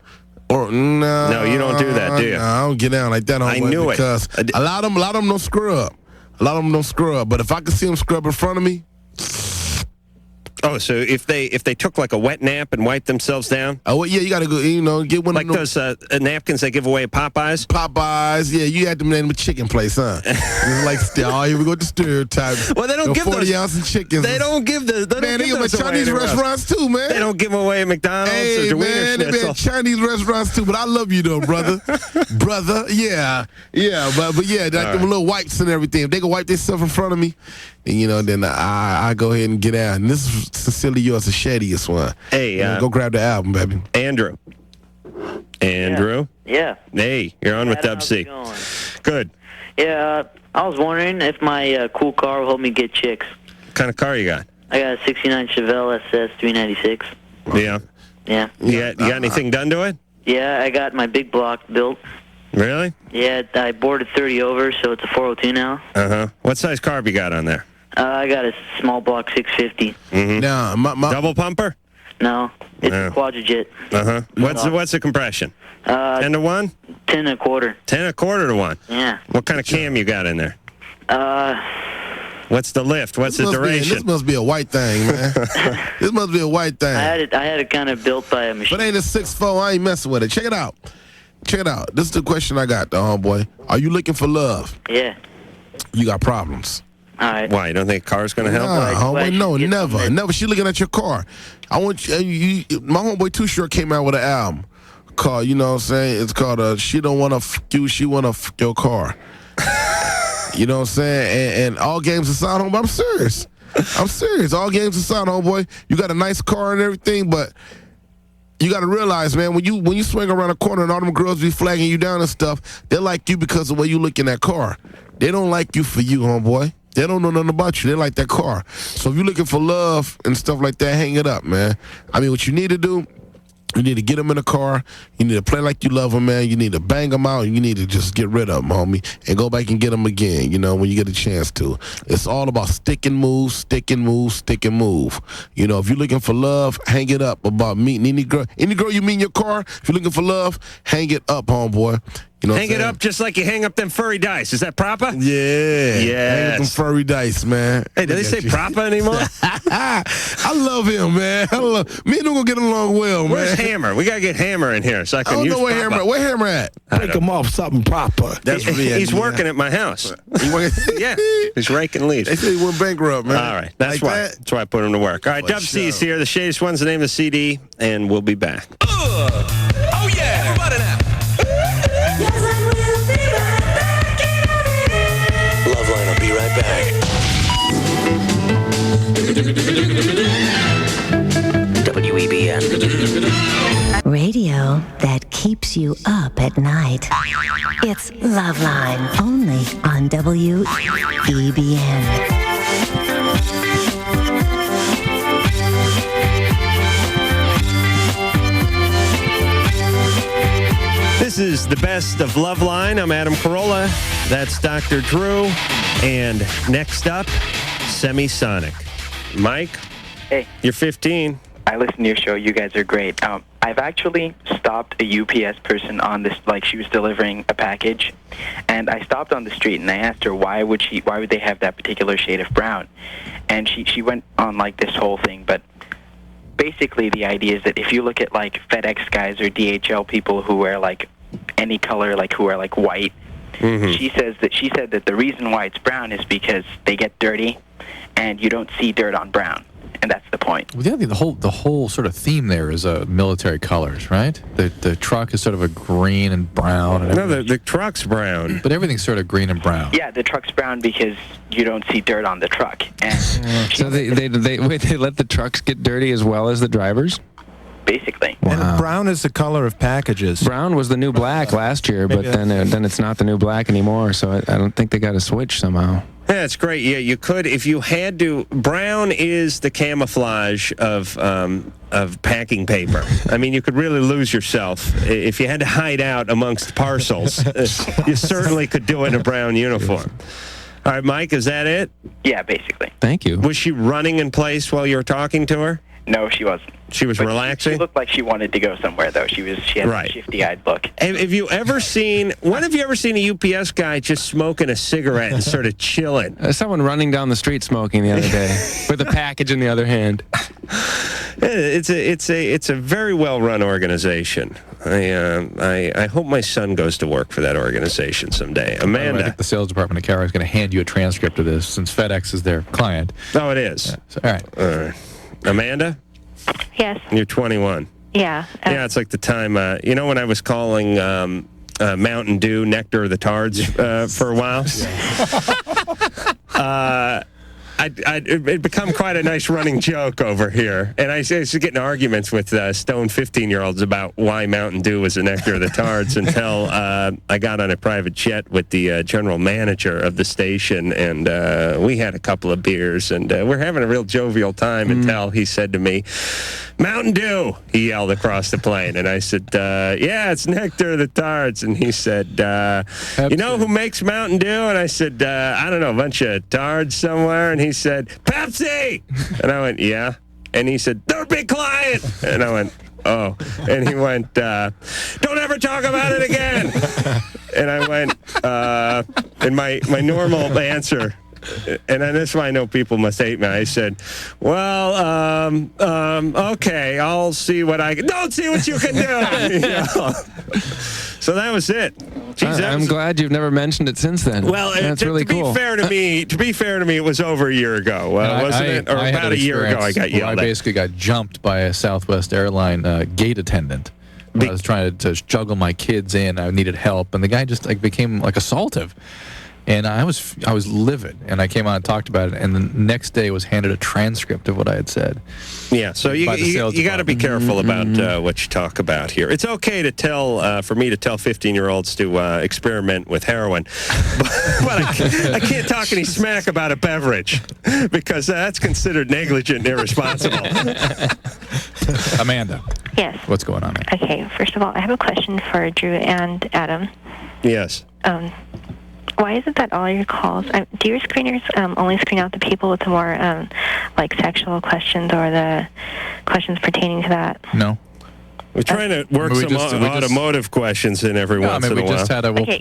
Or no, you don't do that, do you? No, I don't get down like that. I knew it because a lot of them don't scrub. But if I can see them scrub in front of me. Oh, so if they took like a wet nap and wiped themselves down? Oh, well, yeah, you got to go, get one like of those napkins they give away at Popeyes? Popeyes, yeah, you had them in the chicken place, huh? It's like, here we go with the stereotypes. Well, they don't give 40 those. 40-ounce chickens. They don't give the. Man, they give them Chinese restaurants too, man. They don't give them away at McDonald's or the man, they be at Chinese restaurants too, but I love you though, brother. Yeah, but yeah, like them little wipes and everything. If they can wipe themselves in front of me, then I go ahead and get out. And this is sincerely yours, the Shadiest One. Hey, go grab the album, baby. Andrew. Yeah. Hey, you're on with Dub C. Good. Yeah, I was wondering if my cool car will help me get chicks. What kind of car you got? I got a 69 Chevelle SS 396. Yeah. Yeah. You got anything done to it? Yeah, I got my big block built. Really? Yeah, I boarded 30 over, so it's a 402 now. Uh-huh. What size carb you got on there? I got a small block 650. Mm-hmm. Now, double pumper? No, it's a quadrijet. Uh-huh. What's the compression? 10 to 1? 10 1/4. 10 1/4 to 1? Yeah. What kind of cam you got in there? What's the lift? What's the duration? This must be a white thing, man. This must be a white thing. I had it kind of built by a machine. But ain't a 6'4", I ain't messing with it. Check it out. This is the question I got, the homeboy. Are you looking for love? Yeah. You got problems. All right. Why? You don't think a car's going to help? Nah, homeboy, no, never. She looking at your car. I want you. My homeboy Too Short came out with an album called, you know what I'm saying? It's called She Don't Wanna F You, She Wanna F Your Car. You know what I'm saying? And all games aside, homeboy, I'm serious. I'm serious. All games aside, homeboy, you got a nice car and everything, but you got to realize, man, when you swing around a corner and all them girls be flagging you down and stuff, they like you because of the way you look in that car. They don't like you for you, homeboy. They don't know nothing about you. They like that car. So if you're looking for love and stuff like that, hang it up, man. I mean, what you need to do, you need to get them in the car. You need to play like you love them, man. You need to bang them out. You need to just get rid of them, homie, and go back and get them again, you know, when you get a chance to. It's all about stick and move, stick and move, stick and move. You know, if you're looking for love, hang it up. About meeting any girl you meet in your car, if you're looking for love, hang it up, homeboy. You know hang it up just like you hang up them furry dice. Is that proper? Yeah. Hang up them furry dice, man. Hey, do they say proper anymore? I love him, man. Me and him gonna get along well, man. Where's Hammer? We gotta get Hammer in here so I can I don't use know where Hammer at. Break him off something proper. That's what He's working at my house. Yeah, he's raking leaves. They say he went bankrupt, man. All right, that's Like why. that? That's why I put him to work. All right, Dub C's here. The Shadest One's the name of the CD, and we'll be back. Oh, yeah. What an app. LoveLine will be right back. WEBN. Radio that keeps you up at night. It's LoveLine, only on WEBN. This is the best of LoveLine. I'm Adam Carolla. That's Dr. Drew. And next up, Semisonic. Mike? Hey. You're 15. I listen to your show. You guys are great. I've actually stopped a UPS person on this, like she was delivering a package, and I stopped on the street and I asked her why would they have that particular shade of brown, and she went on like this whole thing, but basically the idea is that if you look at like FedEx guys or DHL people who wear like any color, like who are like white, she said that the reason why it's brown is because they get dirty, and you don't see dirt on brown. And that's the point. Well, yeah, the whole sort of theme there is military colors, right? The truck is sort of a green and brown. And no, the truck's brown. But everything's sort of green and brown. Yeah, the truck's brown because you don't see dirt on the truck. And so they let the trucks get dirty as well as the drivers? Basically. Wow. And brown is the color of packages. Brown was the new black last year, but then it's not the new black anymore, so I don't think they got to switch somehow. Yeah, it's great. Yeah, you could if you had to. Brown is the camouflage of packing paper. I mean, you could really lose yourself if you had to hide out amongst parcels. You certainly could do it in a brown uniform. All right, Mike, is that it? Yeah, basically. Thank you. Was she running in place while you were talking to her? No, she wasn't. She was relaxing? She looked like she wanted to go somewhere, though. She had a shifty-eyed look. Have you ever seen, when have you ever seen a UPS guy just smoking a cigarette and sort of chilling? Someone running down the street smoking the other day with a package in the other hand. It's a very well-run organization. I hope my son goes to work for that organization someday. Amanda. I think the sales department of Carrier is going to hand you a transcript of this since FedEx is their client. Oh, it is. Yeah, so, all right. Amanda? Yes. You're 21. Yeah. Yeah, it's like the time, when I was calling Mountain Dew Nectar of the Tards for a while? It'd become quite a nice running joke over here. And I was getting arguments with stone 15-year-olds about why Mountain Dew was the nectar of the tards until I got on a private jet with the general manager of the station, and we had a couple of beers, and we're having a real jovial time until he said to me, "Mountain Dew," he yelled across the plane. And I said, yeah, it's nectar of the tards. And he said, you know who makes Mountain Dew? And I said, I don't know, a bunch of tards somewhere. And he said, Pepsi! And I went, yeah. And he said, they're a big client! And I went, oh. And he went, don't ever talk about it again! And I went, and my normal answer, and then this is why I know people must hate me. I said, well, okay, I'll see what I can. Don't see what you can do! You know? So that was it. I'm glad you've never mentioned it since then. Well, that's really cool. To be fair to me, it was over a year ago, wasn't it? Or about a year ago, I got yelled at. I basically got jumped by a Southwest airline gate attendant. I was trying to juggle my kids in. I needed help, and the guy just became assaultive. And I was livid, and I came out and talked about it, and the next day was handed a transcript of what I had said. Yeah, so you got to be careful about what you talk about here. It's okay to tell, for me to tell 15-year-olds to experiment with heroin, but I can't talk any smack about a beverage because that's considered negligent and irresponsible. Amanda. Yes. What's going on, man? Okay, first of all, I have a question for Drew and Adam. Yes. Why is it that all your calls, do your screeners only screen out the people with the more, sexual questions or the questions pertaining to that? No. We're trying to work some automotive questions in every once in a while.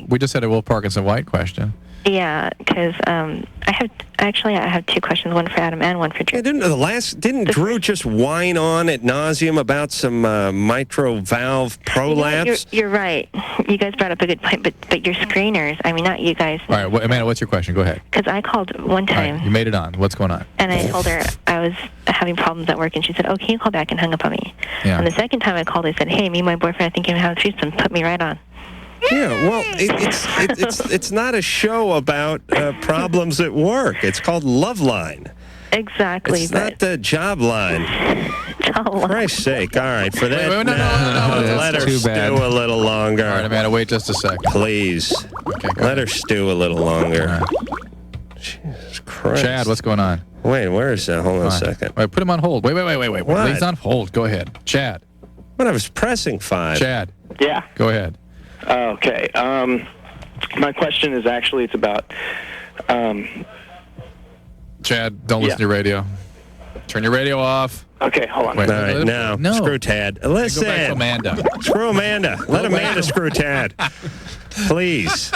We just had a Will Parkinson White question. Yeah, because I have two questions, one for Adam and one for Drew. Didn't Drew just whine on ad nauseum about some mitral valve prolapse? You're right. You guys brought up a good point, but your screeners, not you guys. All right, Amanda, what's your question? Go ahead. Because I called one time. Right, you made it on. What's going on? And I told her I was having problems at work, and she said, "Oh, can you call back?" and hung up on me. Yeah. And the second time I called, they said, "Hey, me and my boyfriend, I think you have threesome." Put me right on. Yeah, well, it's not a show about problems at work. It's called LoveLine. Exactly. It's not the job line. For Christ's sake. All right, for that, let her stew a little longer. All right, Amanda, wait just a sec. Please. Okay, let her stew a little longer. Jesus Christ. Chad, what's going on? Wait, where is that? Hold on a second. Wait, put him on hold. Wait. What? He's on hold. Go ahead. Chad. What, I was pressing 5. Chad. Yeah. Go ahead. Okay. My question is actually, it's about... Chad, don't listen to your radio. Turn your radio off. Okay, hold on. Wait, all right, no. Screw Tad. Listen. Go back to Amanda. Screw Amanda. Let Amanda screw Tad. Please.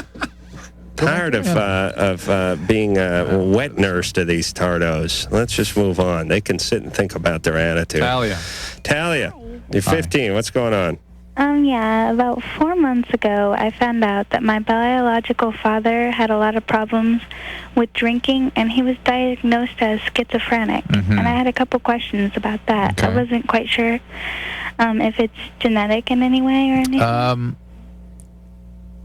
Tired of being a wet nurse to these tardos. Let's just move on. They can sit and think about their attitude. Talia, you're 15. What's going on? Yeah, about 4 months ago, I found out that my biological father had a lot of problems with drinking, and he was diagnosed as schizophrenic. And I had a couple questions about that. Okay. I wasn't quite sure if it's genetic in any way or anything.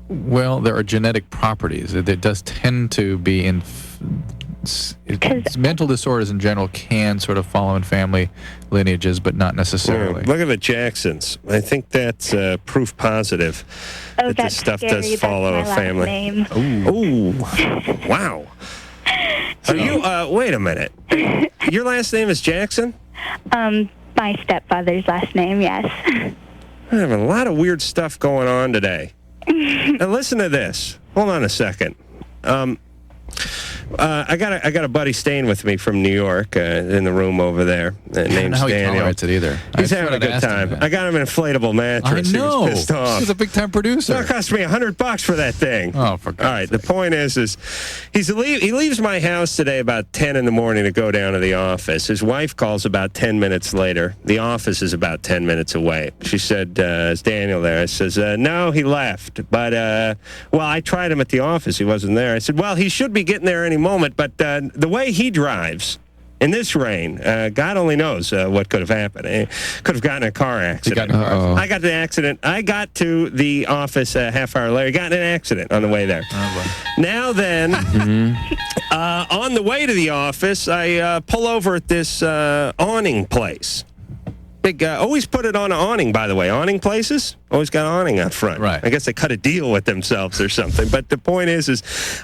Well, there are genetic properties. It does tend to be in... mental disorders in general can sort of follow in family lineages, but not necessarily. Look at the Jacksons. I think that's proof positive that this stuff does follow a family. Ooh. Wow. So you, wait a minute. Your last name is Jackson? My stepfather's last name, yes. I have a lot of weird stuff going on today. Now listen to this. Hold on a second. I got a buddy staying with me from New York in the room over there. Name's how he Daniel. tolerates it either. He's having a good time. I got him an inflatable mattress. I know. He was pissed off. He's a big time producer. It cost me $100 for that thing. Oh, for God's All right. The point is he leaves my house today about 10 in the morning to go down to the office. His wife calls about 10 minutes later. The office is about 10 minutes away. She said, "Is Daniel there?" I says, "No, he left. But well, I tried him at the office. He wasn't there." I said, "Well, he should be getting there any moment, but the way he drives in this rain, God only knows what could have happened. He could have gotten in a car accident. I got the accident. I got to the office a half hour later. Got in an accident on the way there. Now then, on the way to the office, I pull over at this awning place. Big, always put it on an awning, by the way. Awning places always got an awning out front. Right. I guess they cut a deal with themselves or something. But the point is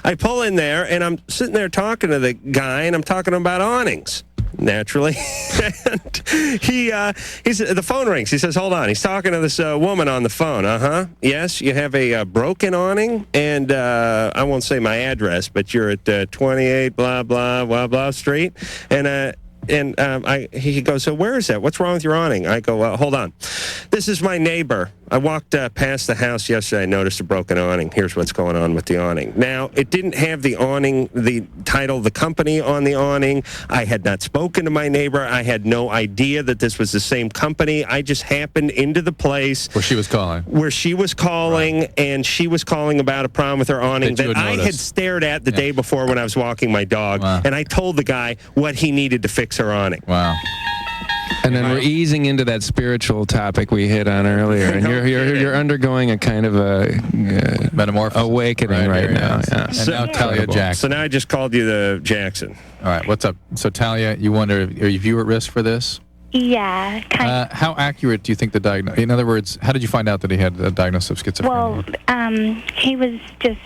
I pull in there, and I'm sitting there talking to the guy, and I'm talking about awnings, naturally. And the phone rings. He says, "Hold on." He's talking to this woman on the phone. Yes, you have a broken awning, and I won't say my address, but you're at 28 blah, blah, blah, blah Street. And And he goes, so where is that? What's wrong with your awning? I go, hold on. This is my neighbor. I walked past the house yesterday. I noticed a broken awning. Here's what's going on with the awning. Now, it didn't have the awning, the title of the company on the awning. I had not spoken to my neighbor. I had no idea that this was the same company. I just happened into the place. Where she was calling. Right. And she was calling about a problem with her awning that I had stared at the day before when I was walking my dog. Wow. And I told the guy what he needed to fix her awning. Wow. And then we're easing into that spiritual topic we hit on earlier, and you're undergoing a kind of a metamorphosis awakening right now. Yeah. And now Talia Jackson. So now I just called you the Jackson. All right, what's up? So Talia, you wonder, are you at risk for this? Yeah, kind of. How accurate do you think the diagnosis? In other words, how did you find out that he had a diagnosis of schizophrenia? Well, he was just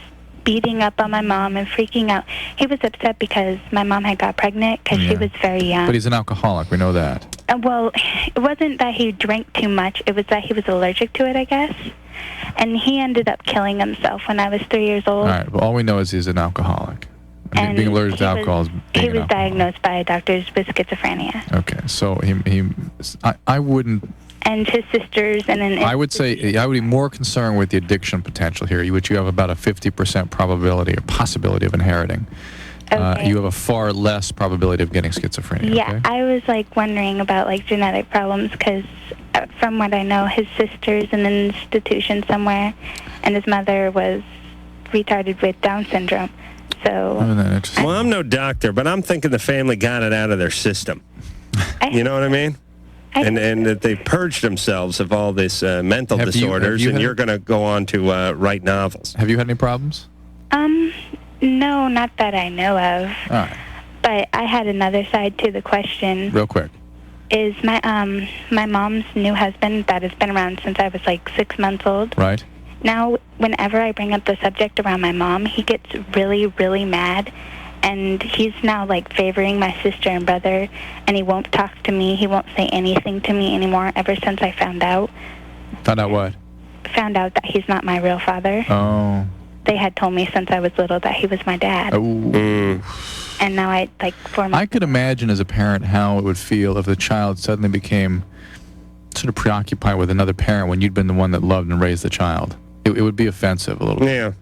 beating up on my mom and freaking out. He was upset because my mom had got pregnant because she was very young. But he's an alcoholic. We know that. Well, it wasn't that he drank too much. It was that he was allergic to it, I guess. And he ended up killing himself when I was 3 years old. All right. Well, all we know is he's an alcoholic. And being allergic to alcohol is he was diagnosed by doctors with schizophrenia. Okay. So I wouldn't. And his sisters and then I would say I would be more concerned with the addiction potential here, which you have about a 50% probability or possibility of inheriting. Okay. You have a far less probability of getting schizophrenia. Yeah, okay? I was like wondering about like genetic problems because from what I know, his sister's in an institution somewhere, and his mother was retarded with Down syndrome. So, well, I'm no doctor, but I'm thinking the family got it out of their system. You know what I mean? And that they purged themselves of all this mental disorders, and you're going to go on to write novels. Have you had any problems? No, not that I know of. All right. But I had another side to the question. Real quick. Is my mom's new husband that has been around since I was like 6 months old. Right. Now, whenever I bring up the subject around my mom, he gets really, really mad. And he's now, like, favoring my sister and brother, and he won't talk to me. He won't say anything to me anymore ever since I found out. Found out what? Found out that he's not my real father. Oh. They had told me since I was little that he was my dad. Oh. And now I could imagine as a parent how it would feel if the child suddenly became sort of preoccupied with another parent when you'd been the one that loved and raised the child. It would be offensive a little bit. Yeah.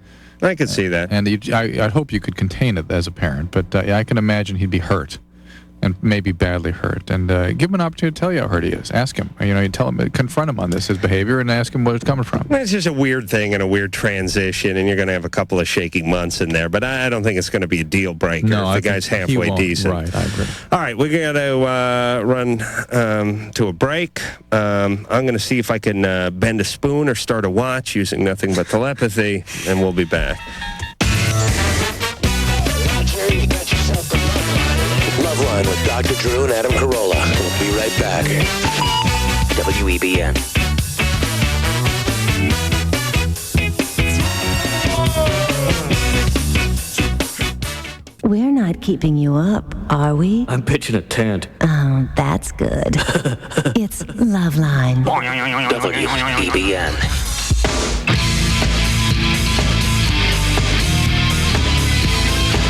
I could see that. And I hope you could contain it as a parent, but I can imagine he'd be hurt, and maybe badly hurt. And give him an opportunity to tell you how hurt he is. Ask him. You tell him, confront him on his behavior, and ask him where it's coming from. Well, it's just a weird thing and a weird transition, and you're going to have a couple of shaky months in there. But I don't think it's going to be a deal breaker if the guy's halfway decent. Right, I agree. All right, we got to run to a break. I'm going to see if I can bend a spoon or start a watch using nothing but telepathy, and we'll be back. LoveLine with Dr. Drew and Adam Carolla. We'll be right back. WEBN. We're not keeping you up, are we? I'm pitching a tent. Oh, that's good. It's LoveLine. WEBN.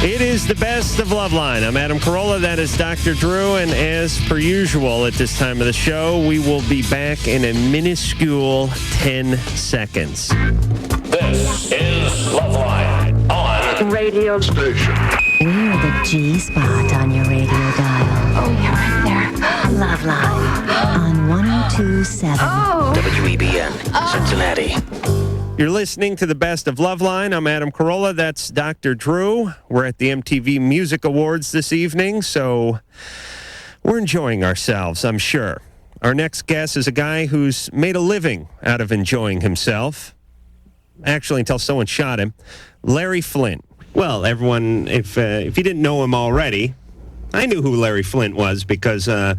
It is the best of LoveLine. I'm Adam Carolla. That is Dr. Drew. And as per usual at this time of the show, we will be back in a minuscule 10 seconds. This is LoveLine on radio station. We're the G spot on your radio dial. Oh, yeah, right there. LoveLine on 102.7. WEBN, Cincinnati. You're listening to the best of LoveLine. I'm Adam Carolla. That's Dr. Drew. We're at the MTV Music Awards this evening, so we're enjoying ourselves, I'm sure. Our next guest is a guy who's made a living out of enjoying himself. Actually, until someone shot him. Larry Flynt. Well, everyone, if you didn't know him already, I knew who Larry Flynt was because I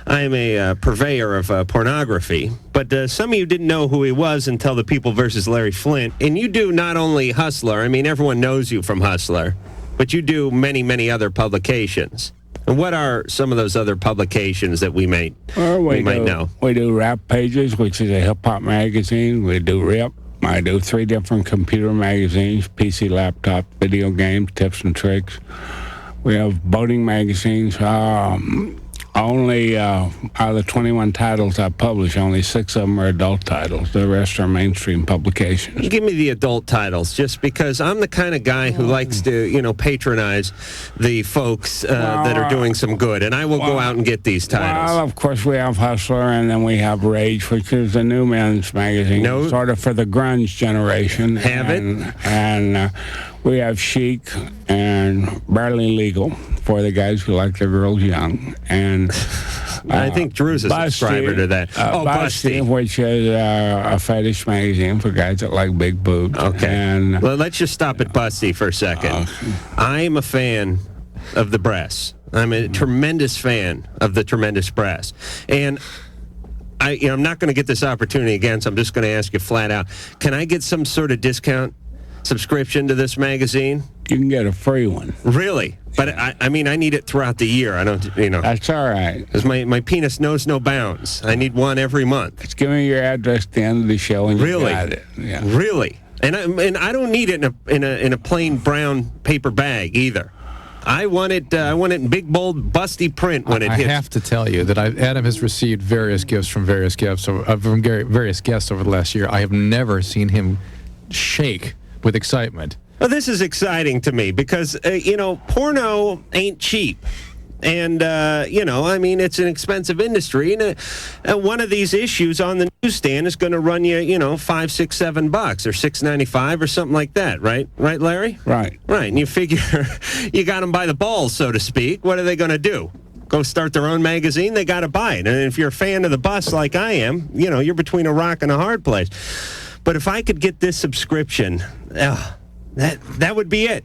am a purveyor of pornography. But some of you didn't know who he was until The People versus Larry Flynt. And you do not only Hustler. I mean, everyone knows you from Hustler. But you do many, many other publications. And what are some of those other publications that we might know? We do Rap Pages, which is a hip-hop magazine. We do Rip. I do 3 different computer magazines, PC, laptop, video games, tips and tricks. We have boating magazines. Only out of the 21 titles I publish, only 6 of them are adult titles. The rest are mainstream publications. Give me the adult titles, just because I'm the kind of guy who likes to, patronize the folks that are doing some good, and I will go out and get these titles. Well, of course, we have Hustler, and then we have Rage, which is a new men's magazine, sort of for the grunge generation. And we have Chic and Barely Legal for the guys who like their girls young. And I think Drew's a subscriber to that. Busty, which is a fetish magazine for guys that like big boobs. Okay. And well, let's just stop at Busty for a second. I'm a fan of the breasts. I'm a tremendous fan of the tremendous breasts. And I'm not going to get this opportunity again, so I'm just going to ask you flat out. Can I get some sort of discount subscription to this magazine? You can get a free one. Really? But I need it throughout the year. I don't, That's all right. Because my penis knows no bounds. I need one every month. Just give me your address at the end of the show, and you got it. Yeah. Really? And I don't need it in a plain brown paper bag either. I want it in big, bold, busty print when it hits. I have to tell you that Adam has received various gifts from various guests over the last year. I have never seen him shake with excitement. Well, this is exciting to me because, porno ain't cheap. And, it's an expensive industry. And one of these issues on the newsstand is going to run you, $5, $6, $7 or $6.95 or something like that, right? Right, Larry? Right. Right. And you figure you got them by the balls, so to speak. What are they going to do? Go start their own magazine? They got to buy it. And if you're a fan of the bus like I am, you're between a rock and a hard place. But if I could get this subscription, that would be it.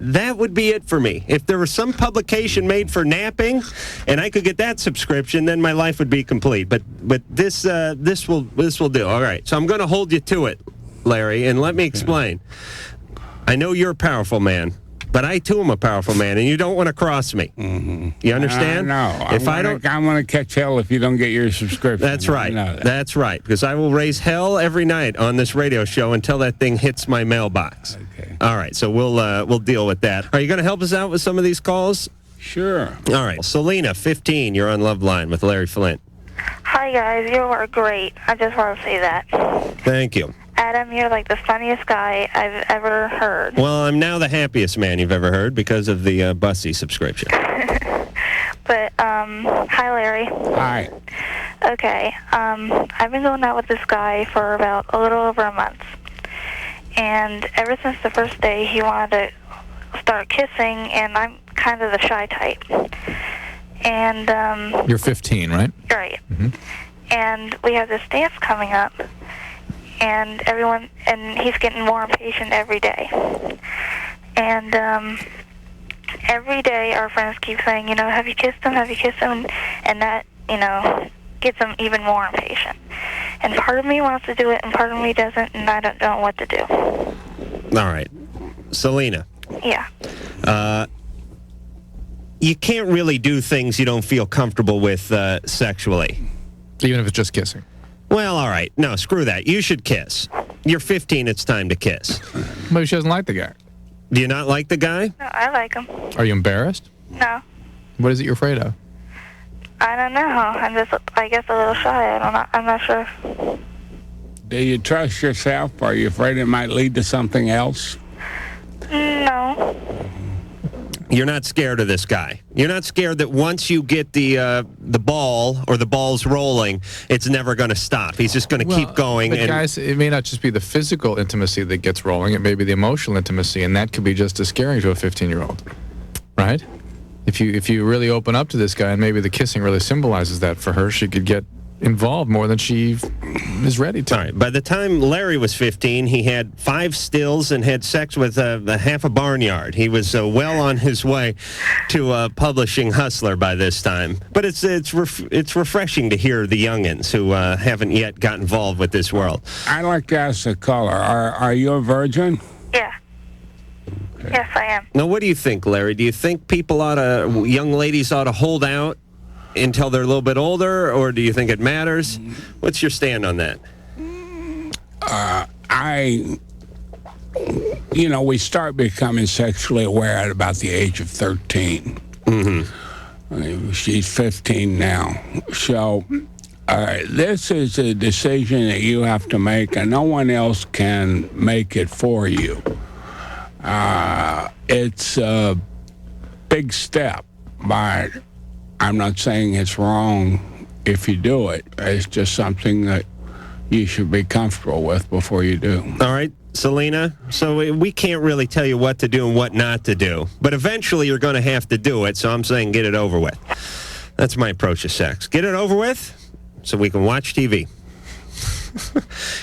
That would be it for me. If there was some publication made for napping, and I could get that subscription, then my life would be complete. But this will do. All right. So I'm going to hold you to it, Larry, and let me explain. I know you're a powerful man, but I too am a powerful man, and you don't want to cross me. Mm-hmm. You understand? No. I'm going to catch hell if you don't get your subscription. That's right. That's right. Because I will raise hell every night on this radio show until that thing hits my mailbox. Okay. All right. So we'll deal with that. Are you going to help us out with some of these calls? Sure. All right. Selena, 15. You're on LoveLine with Larry Flynt. Hi guys, you are great. I just want to say that. Thank you. Adam, you're like the funniest guy I've ever heard. Well, I'm now the happiest man you've ever heard because of the Busty subscription. But, hi Larry. Hi. Okay, I've been going out with this guy for about a little over a month. And ever since the first day, he wanted to start kissing, and I'm kind of the shy type. And, You're 15, right? Right. Mm-hmm. And we have this dance coming up. And he's getting more impatient every day. And every day our friends keep saying, have you kissed him? Have you kissed him? And that, gets him even more impatient. And part of me wants to do it, and part of me doesn't, and I don't know what to do. All right. Selena. Yeah. You can't really do things you don't feel comfortable with sexually. Even if it's just kissing. Well, all right. No, screw that. You should kiss. You're 15. It's time to kiss. Maybe she doesn't like the guy. Do you not like the guy? No, I like him. Are you embarrassed? No. What is it you're afraid of? I don't know. I'm just, I guess, a little shy. I'm not sure. Do you trust yourself? Are you afraid it might lead to something else? No. You're not scared of this guy. You're not scared that once you get the ball or the ball's rolling, it's never going to stop. He's just going to keep going. But guys, it may not just be the physical intimacy that gets rolling. It may be the emotional intimacy, and that could be just as scary to a 15-year-old, right? If you really open up to this guy, and maybe the kissing really symbolizes that for her, she could get involved more than she is ready to. All right. By the time Larry was 15, he had 5 stills and had sex with half a barnyard. He was well on his way to publishing Hustler by this time. But it's refreshing to hear the youngins who haven't yet got involved with this world. I'd like to ask the caller, are you a virgin? Yeah. Okay. Yes, I am. Now, what do you think, Larry? Do you think young ladies ought to hold out until they're a little bit older, or do you think it matters? What's your stand on that? We start becoming sexually aware at about the age of 13. Mm-hmm. She's 15 now. So this is a decision that you have to make, and no one else can make it for you. It's a big step, but I'm not saying it's wrong if you do it. It's just something that you should be comfortable with before you do. All right, Selena, so we can't really tell you what to do and what not to do, but eventually you're going to have to do it, so I'm saying get it over with. That's my approach to sex. Get it over with so we can watch TV.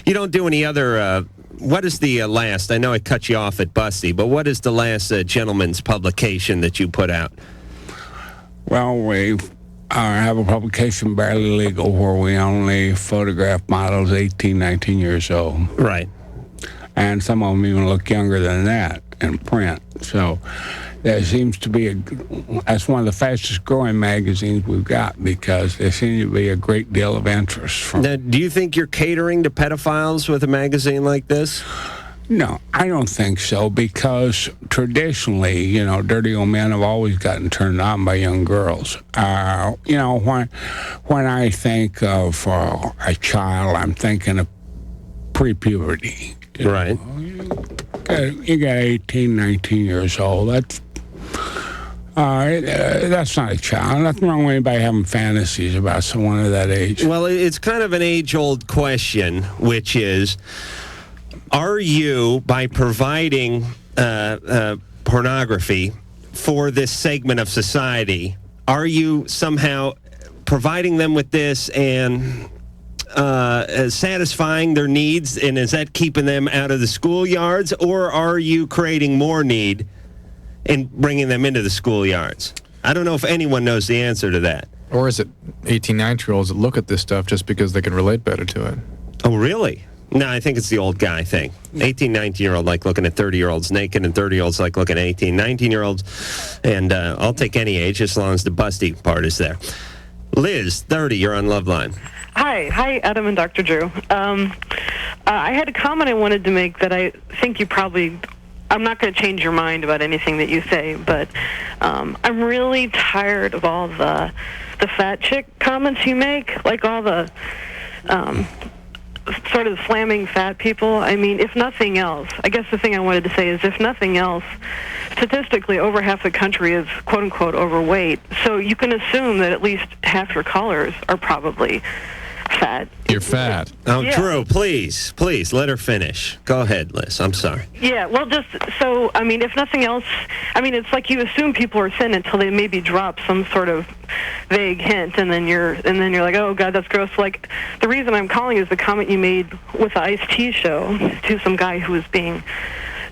You don't do any other, what is the last, I know I cut you off at Busty, but what is the last gentleman's publication that you put out? Well, we have a publication, Barely Legal, where we only photograph models 18, 19 years old. Right. And some of them even look younger than that in print. So there seems to be that's one of the fastest growing magazines we've got because there seems to be a great deal of interest from. Now, do you think you're catering to pedophiles with a magazine like this? No, I don't think so, because traditionally, dirty old men have always gotten turned on by young girls. When I think of a child, I'm thinking of pre-puberty. Right. You got 18, 19 years old. That's not a child. Nothing wrong with anybody having fantasies about someone of that age. Well, it's kind of an age-old question, which is, are you, by providing pornography for this segment of society, are you somehow providing them with this and satisfying their needs, and is that keeping them out of the schoolyards, or are you creating more need and bringing them into the schoolyards? I don't know if anyone knows the answer to that. Or is it 18, 19-year-olds that look at this stuff just because they can relate better to it? Oh, really? No, I think it's the old guy thing. 18, 19-year-old like looking at 30-year-olds naked, and 30-year-olds like looking at 18, 19-year-olds. And I'll take any age as long as the busty part is there. Liz, 30, you're on LoveLine. Hi, Adam and Dr. Drew. I had a comment I wanted to make that I think you probably... I'm not going to change your mind about anything that you say, but I'm really tired of all the fat chick comments you make, like all the sort of slamming fat people. I mean, if nothing else, I guess the thing I wanted to say is, if nothing else, statistically, over half the country is quote-unquote overweight, so you can assume that at least half your callers are probably fat. You're fat. Oh, Yeah. Drew, please, let her finish. Go ahead, Liz. I'm sorry. Yeah, well, just so, I mean, if nothing else, I mean, it's like you assume people are thin until they maybe drop some sort of vague hint, and then you're like, oh God, that's gross. Like, the reason I'm calling is the comment you made with the Ice-T show to some guy who was being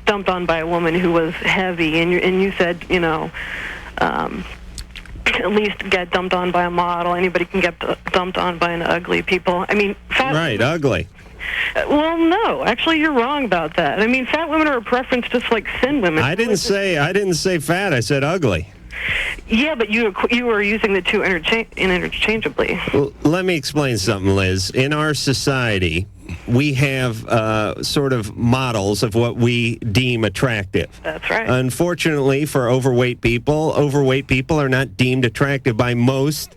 dumped on by a woman who was heavy, and you said, at least get dumped on by a model. Anybody can get dumped on by an ugly people. I mean, fat. Right, ugly. Well, no, actually, you're wrong about that. I mean, fat women are a preference just like thin women. I didn't say fat. I said ugly. Yeah, but you were using the two interchangeably. Well, let me explain something, Liz. In our society, we have sort of models of what we deem attractive. That's right. Unfortunately, for overweight people are not deemed attractive by most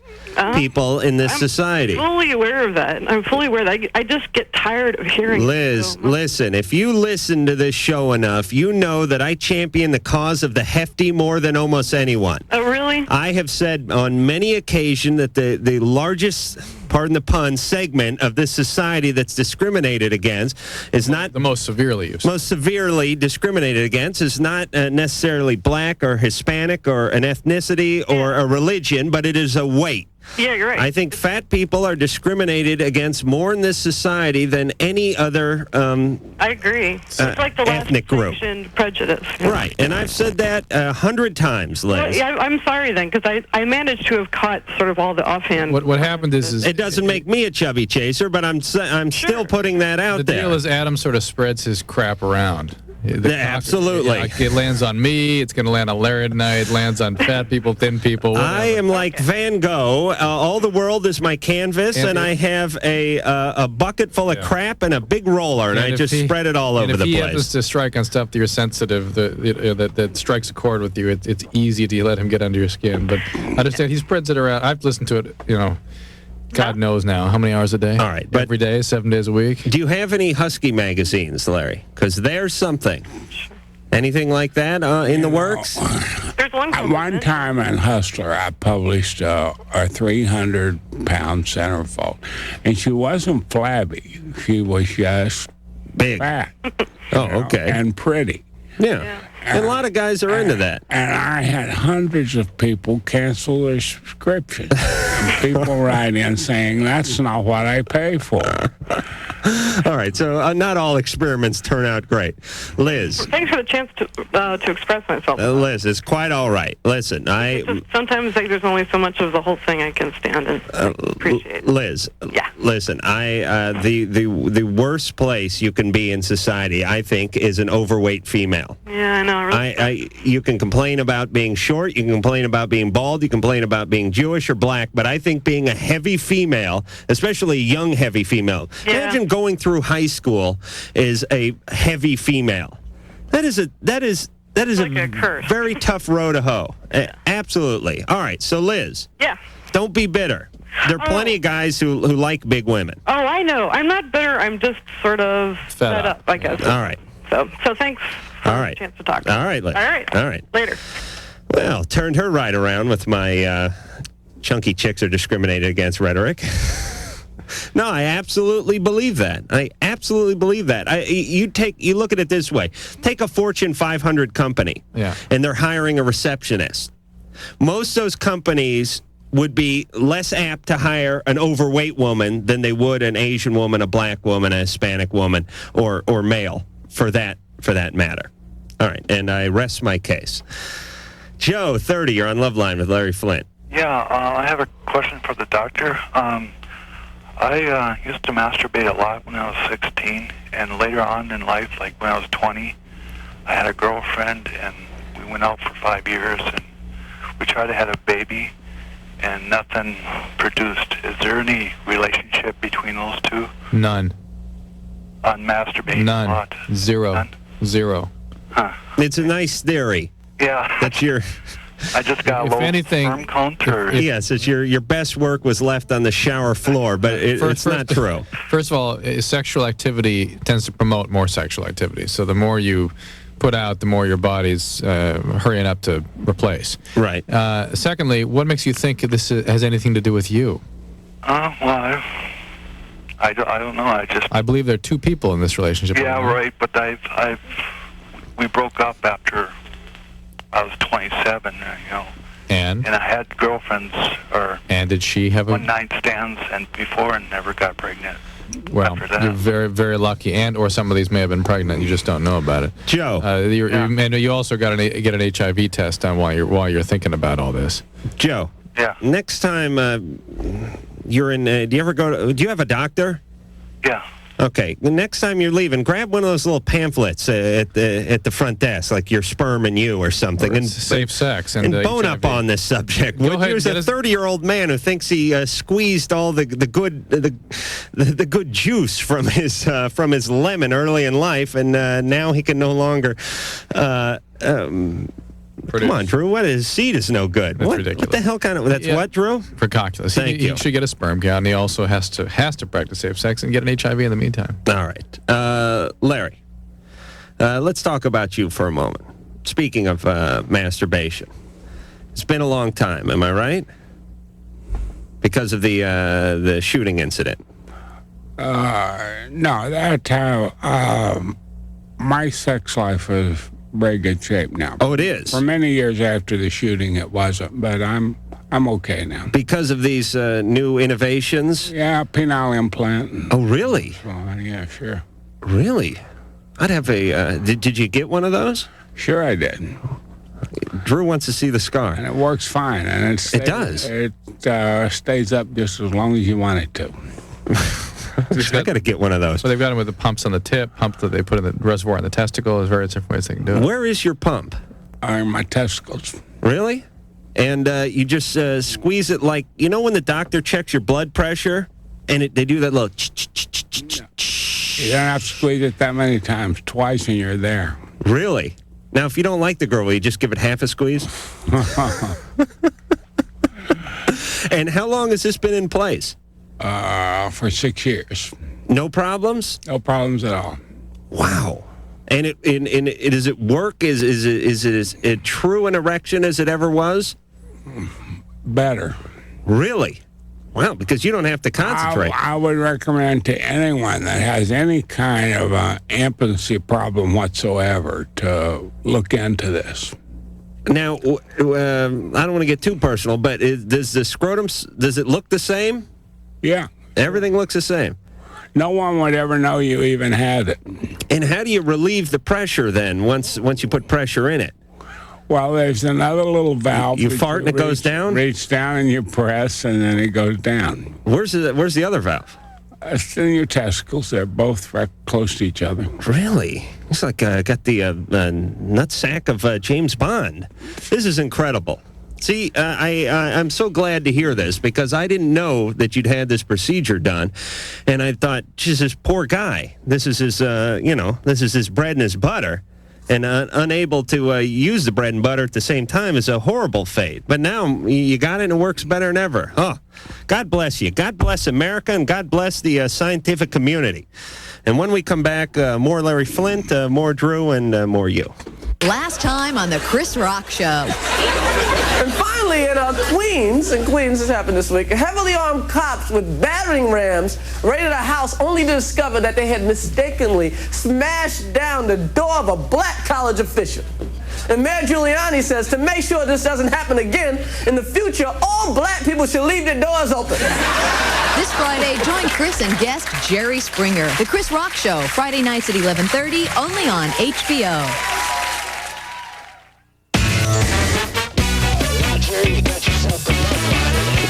people in this society. I'm fully aware of that. I'm fully aware that. I just get tired of hearing Liz, listen, if you listen to this show enough, you know that I champion the cause of the hefty more than almost anyone. Oh, really? I have said on many occasions that the largest, pardon the pun, segment of this society that's discriminated against is not... The most severely used. Most severely discriminated against is not necessarily black or Hispanic or an ethnicity or a religion, but it is a weight. Yeah, you're right. I think fat people are discriminated against more in this society than any other I agree. It's like the ethnic group. Prejudice. Right, and I've said that 100 times, Liz. Well, yeah, I'm sorry then, because I managed to have caught sort of all the offhand. What happened is it doesn't make me a chubby chaser, but I'm still putting that out there. The deal is Adam sort of spreads his crap around. Absolutely. It lands on me. It's going to land on Larry tonight. It lands on fat people, thin people. Whatever. I am like Van Gogh. All the world is my canvas, and I have a bucket full of crap and a big roller, and I just spread it all over the place. If he happens to strike on stuff that you're sensitive, that strikes a chord with you, it's easy to let him get under your skin. But understand, he spreads it around. I've listened to it, God knows now how many hours a day. All right, but every day, 7 days a week. Do you have any Husky magazines, Larry? Because there's something. Anything like that in the works? There's one. One time in Hustler, I published a 300-pound centerfold, and she wasn't flabby. She was just big, fat. Okay, and pretty. Yeah. And a lot of guys are into that. And I had hundreds of people cancel their subscriptions. And people write in saying, that's not what I pay for. All right, so not all experiments turn out great. Liz. Thanks for the chance to express myself. Liz, it's quite all right. Listen, sometimes there's only so much of the whole thing I can stand and appreciate. Liz, listen, the worst place you can be in society, I think, is an overweight female. Yeah, I know. Really you can complain about being short, you can complain about being bald, you can complain about being Jewish or black, but I think being a heavy female, especially a young heavy female, imagine going through high school is a heavy female. That is a curse. Very tough row to hoe. Absolutely. All right, so Liz. Yeah. Don't be bitter. There are plenty of guys who like big women. Oh, I know. I'm not bitter. I'm just sort of fed up, I guess. All right. So thanks for the chance to talk. All right, Liz. All right. Later. Well, turned her right around with my chunky chicks are discriminated against rhetoric. No, I absolutely believe that. I absolutely believe that. You look at it this way. Take a Fortune 500 company, and they're hiring a receptionist. Most of those companies would be less apt to hire an overweight woman than they would an Asian woman, a black woman, a Hispanic woman, or male, for that matter. All right, and I rest my case. Joe, 30, you're on LoveLine with Larry Flynt. Yeah, I have a question for the doctor. I used to masturbate a lot when I was 16, and later on in life, like when I was 20, I had a girlfriend, and we went out for 5 years, and we tried to have a baby, and nothing produced. Is there any relationship between those two? None. On masturbating None. a lot? Zero. None? Zero. Huh. It's a nice theory. Yeah. That's your... I just got a low sperm count, or... Yes, it's your best work was left on the shower floor, but it's not true. First of all, sexual activity tends to promote more sexual activity. So the more you put out, the more your body's hurrying up to replace. Right. Secondly, what makes you think this has anything to do with you? Well, I don't know. I believe there are two people in this relationship. Yeah, right. But we broke up after I was 27, And I had girlfriends and did she have one night stands and before and never got pregnant. Well, you're very, very lucky, or some of these may have been pregnant. You just don't know about it. Joe, you also got get an HIV test on while you're thinking about all this. Joe. Yeah. Next time you're in, do you have a doctor? Yeah. Okay. The next time you're leaving, grab one of those little pamphlets at the front desk, like Your Sperm and You or something, and safe sex and bone HIV. Up on this subject. There's a 30-year-old man who thinks he squeezed all the good juice from his lemon early in life, and now he can no longer. Come on, Drew. His seed is no good. That's ridiculous. What the hell kind of... That's what, Drew? Precocculous. Thank you. He should get a sperm count, and he also has to practice safe sex and get an HIV in the meantime. All right. Larry, let's talk about you for a moment. Speaking of masturbation, it's been a long time, am I right? Because of the shooting incident. No, that's how my sex life is very good shape now. Oh, it is? For many years after the shooting, it wasn't, but I'm okay now. Because of these new innovations? Yeah, penile implant. Oh, really? Yeah, sure. Really? I'd have a... Did you get one of those? Sure I did. Drew wants to see the scar. And it works fine. And it does? It stays up just as long as you want it to. I got to get one of those. So they've got them with the pumps on the tip, pump that they put in the reservoir in the testicle. There's various different ways they can do it. Where is your pump? My testicles. Really? And you just squeeze it like, you know when the doctor checks your blood pressure and they do that little You don't have to squeeze it that many times. Twice and you're there. Really? Now, if you don't like the girl, will you just give it half a squeeze? And how long has this been in place? For 6 years. No problems? No problems at all. Wow. And does it work? Is it as true an erection as it ever was? Better. Really? Well, because you don't have to concentrate. I would recommend to anyone that has any kind of impotency problem whatsoever to look into this. Now, I don't want to get too personal, but does the scrotum, does it look the same? Yeah. Everything looks the same? No one would ever know you even had it. And how do you relieve the pressure then, once you put pressure in it? Well, there's another little valve. You fart and it goes down? Reach down and you press, and then it goes down. Where's the other valve? It's in your testicles. They're both right close to each other. Really? It's like I got the nutsack of James Bond. This is incredible. See, I'm so glad to hear this because I didn't know that you'd had this procedure done, and I thought, geez, this poor guy. This is his, this is his bread and his butter, and unable to use the bread and butter at the same time is a horrible fate. But now you got it, and it works better than ever. Oh, God bless you. God bless America, and God bless the scientific community. And when we come back, more Larry Flynt, more Drew, and more you. Last time on the Chris Rock Show. And finally, in Queens, this happened this week, heavily armed cops with battering rams raided a house only to discover that they had mistakenly smashed down the door of a black college official. And Mayor Giuliani says to make sure this doesn't happen again, in the future, all black people should leave their doors open. This Friday, join Chris and guest Jerry Springer. The Chris Rock Show, Friday nights at 11:30, only on HBO.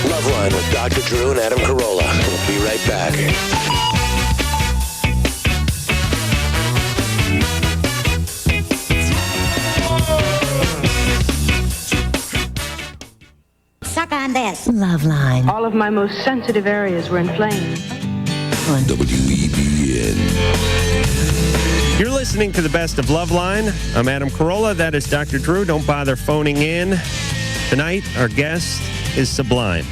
LoveLine with Dr. Drew and Adam Carolla. We'll be right back. Suck on this. LoveLine. All of my most sensitive areas were inflamed. On WEBN. You're listening to the best of LoveLine. I'm Adam Carolla. That is Dr. Drew. Don't bother phoning in. Tonight, our guest is Sublime.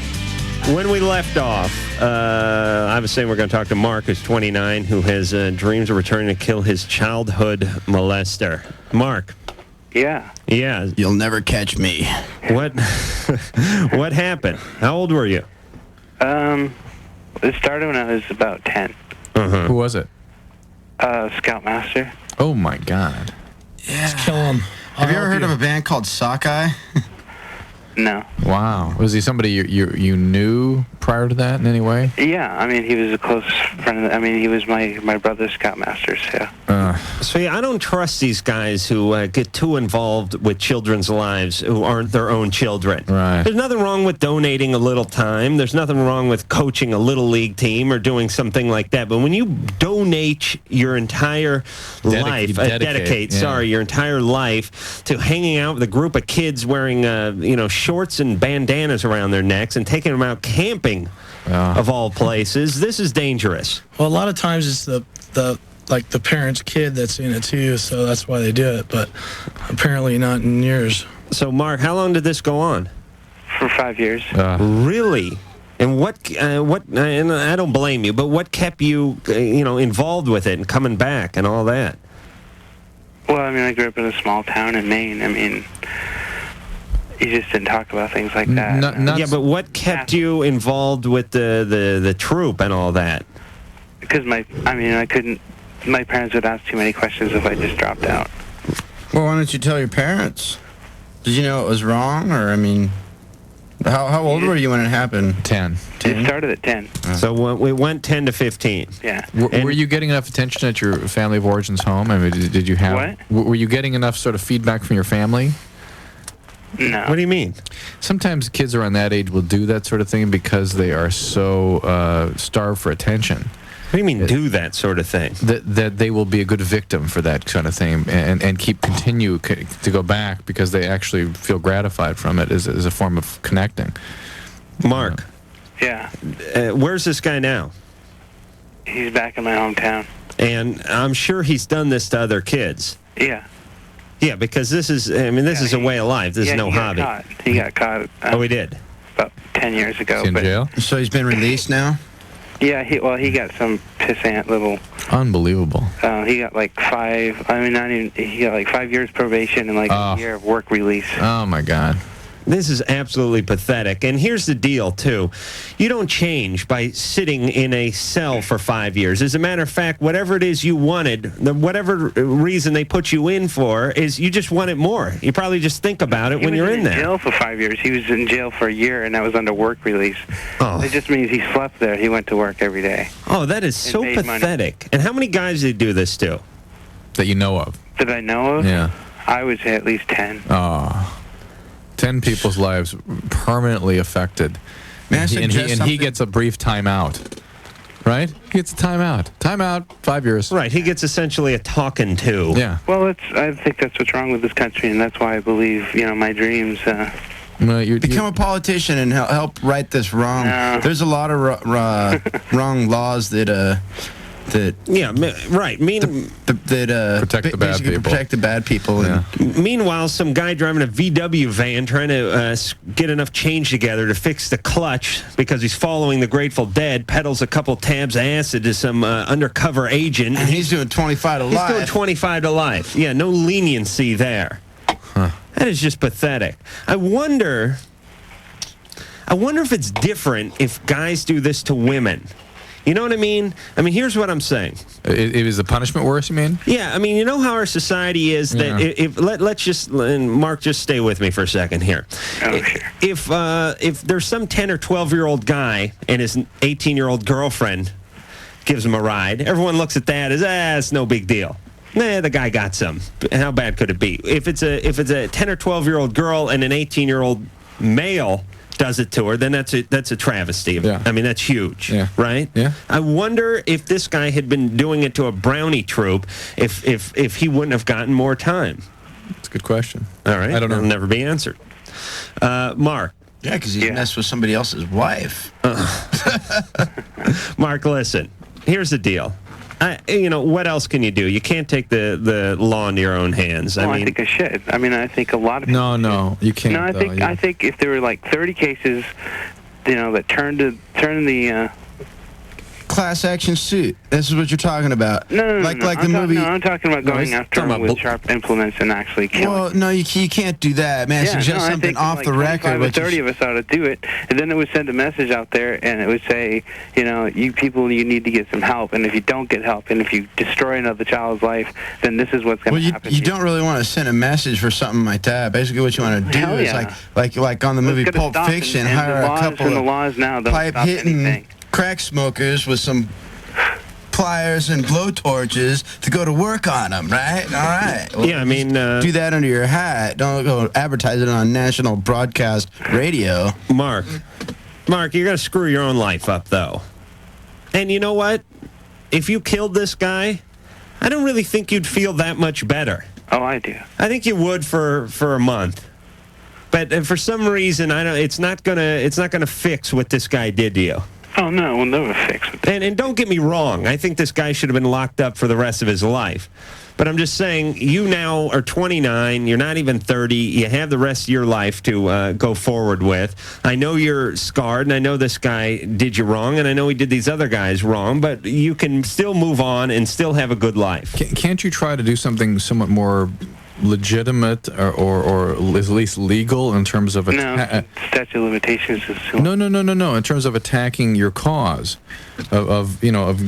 When we left off, I was saying we're going to talk to Mark, who's 29, who has dreams of returning to kill his childhood molester. Mark. Yeah. Yeah. You'll never catch me. What What happened? How old were you? It started when I was about 10. Who was it? Scoutmaster. Oh, my God. Yeah. Kill him. Have you ever heard of a band called Sockeye? No. Wow. Was he somebody you knew prior to that in any way? Yeah, I mean, he was a close friend. I mean, he was my brother's Scoutmasters, yeah. So, I don't trust these guys who get too involved with children's lives who aren't their own children. Right. There's nothing wrong with donating a little time. There's nothing wrong with coaching a little league team or doing something like that. But when you donate your entire life, your entire life to hanging out with a group of kids wearing, shorts and bandanas around their necks and taking them out camping, of all places, this is dangerous. Well, a lot of times it's the parent's kid that's in it too, so that's why they do it. But apparently not in yours. So, Mark, how long did this go on? For 5 years. Really? And what? And I don't blame you, but what kept you, involved with it and coming back and all that? Well, I mean, I grew up in a small town in Maine. I mean, you just didn't talk about things like that. But what kept you involved with the troop and all that? Because my parents would ask too many questions if I just dropped out. Well, why don't you tell your parents? Did you know it was wrong, or how old were you when it happened? 10. It started at 10. So we went 10 to 15. Yeah. Were you getting enough attention at your family of origin's home? I mean, did you have? What? Were you getting enough sort of feedback from your family? No. What do you mean? Sometimes kids around that age will do that sort of thing because they are so starved for attention. What do you mean do that sort of thing? That they will be a good victim for that kind of thing and continue to go back because they actually feel gratified from it as a form of connecting. Mark. Yeah. Where's this guy now? He's back in my hometown. And I'm sure he's done this to other kids. Yeah. Yeah, because this is a way of life. This is no hobby. He got caught. Oh, he did? About 10 years ago. In jail? So he's been released now? Yeah, he got some pissant little... Unbelievable. He got like 5 years probation and like a year of work release. Oh, my God. This is absolutely pathetic. And here's the deal, too. You don't change by sitting in a cell for 5 years. As a matter of fact, whatever it is you wanted, whatever reason they put you in for, is you just want it more. You probably just think about it when you're in there. He was in jail for 5 years. He was in jail for a year, and that was under work release. Oh. It just means he slept there. He went to work every day. Oh, that is so pathetic. Money. And how many guys did he do this to? That you know of? That I know of? Yeah. I would say at least 10. Oh. 10 people's lives permanently affected. And he gets a brief timeout. Right? He gets a timeout. Timeout, 5 years. Right. He gets essentially a talking to. Yeah. Well, I think that's what's wrong with this country, and that's why I believe, my dreams... Become a politician and help right this wrong. No. There's a lot of wrong laws that yeah, right. Protect the bad people. Protect the bad people. Yeah. Meanwhile, some guy driving a VW van trying to get enough change together to fix the clutch because he's following the Grateful Dead, peddles a couple tabs of acid to some undercover agent. And he's doing 25 to life. He's doing 25 to life. Yeah, no leniency there. Huh. That is just pathetic. I wonder if it's different if guys do this to women. You know what I mean? I mean, here's what I'm saying. Is the punishment worse, you mean? Yeah, I mean, you know how our society is that let's just, and Mark, just stay with me for a second here. Oh, sure. If there's some 10 or 12-year-old guy and his 18-year-old girlfriend gives him a ride, everyone looks at that as, it's no big deal. Nah, the guy got some. How bad could it be? If it's a 10 or 12-year-old girl and an 18-year-old male does it to her, then that's a travesty. Yeah. I mean, that's huge, right? Yeah. I wonder if this guy had been doing it to a brownie troop, if he wouldn't have gotten more time. That's a good question. All right. I don't know. It'll never be answered. Mark. Yeah, because he messed with somebody else's wife. Mark, listen. Here's the deal. What else can you do? You can't take the law into your own hands. I think I should. I mean, I think a lot of people No, you can't. No, I think if there were like 30 cases, that turn the class action suit. This is what you're talking about. No, like the movie. No, I'm talking about going after them with sharp implements and actually killing. Well, no, you can't do that, man. Suggest something off the record. 25 or 30 of us ought to do it, and then it would send a message out there, and it would say, you people, you need to get some help, and if you don't get help, and if you destroy another child's life, then this is what's going to happen. You don't really want to send a message for something like that. Basically, what you want to do is like on the movie Pulp Fiction, hire a couple of pipe-hitting crack smokers with some pliers and blowtorches to go to work on them, right? All right. Well, yeah, I mean... do that under your hat. Don't go advertise it on national broadcast radio. Mark, you're going to screw your own life up, though. And you know what? If you killed this guy, I don't really think you'd feel that much better. Oh, I do. I think you would for a month. But for some reason, it's not gonna fix what this guy did to you. Oh, no, we'll never fix it. And don't get me wrong. I think this guy should have been locked up for the rest of his life. But I'm just saying, you now are 29. You're not even 30. You have the rest of your life to go forward with. I know you're scarred, and I know this guy did you wrong, and I know he did these other guys wrong, but you can still move on and still have a good life. Can't you try to do something somewhat more legitimate or at least legal in terms of statute of limitations is no in terms of attacking your cause of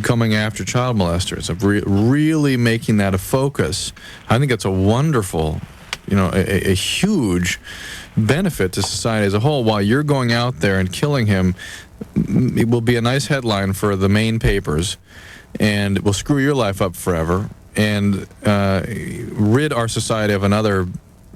coming after child molesters, of really making that a focus. I think it's a wonderful, a huge benefit to society as a whole. While you're going out there and killing him, it will be a nice headline for the main papers, and it will screw your life up forever and rid our society of another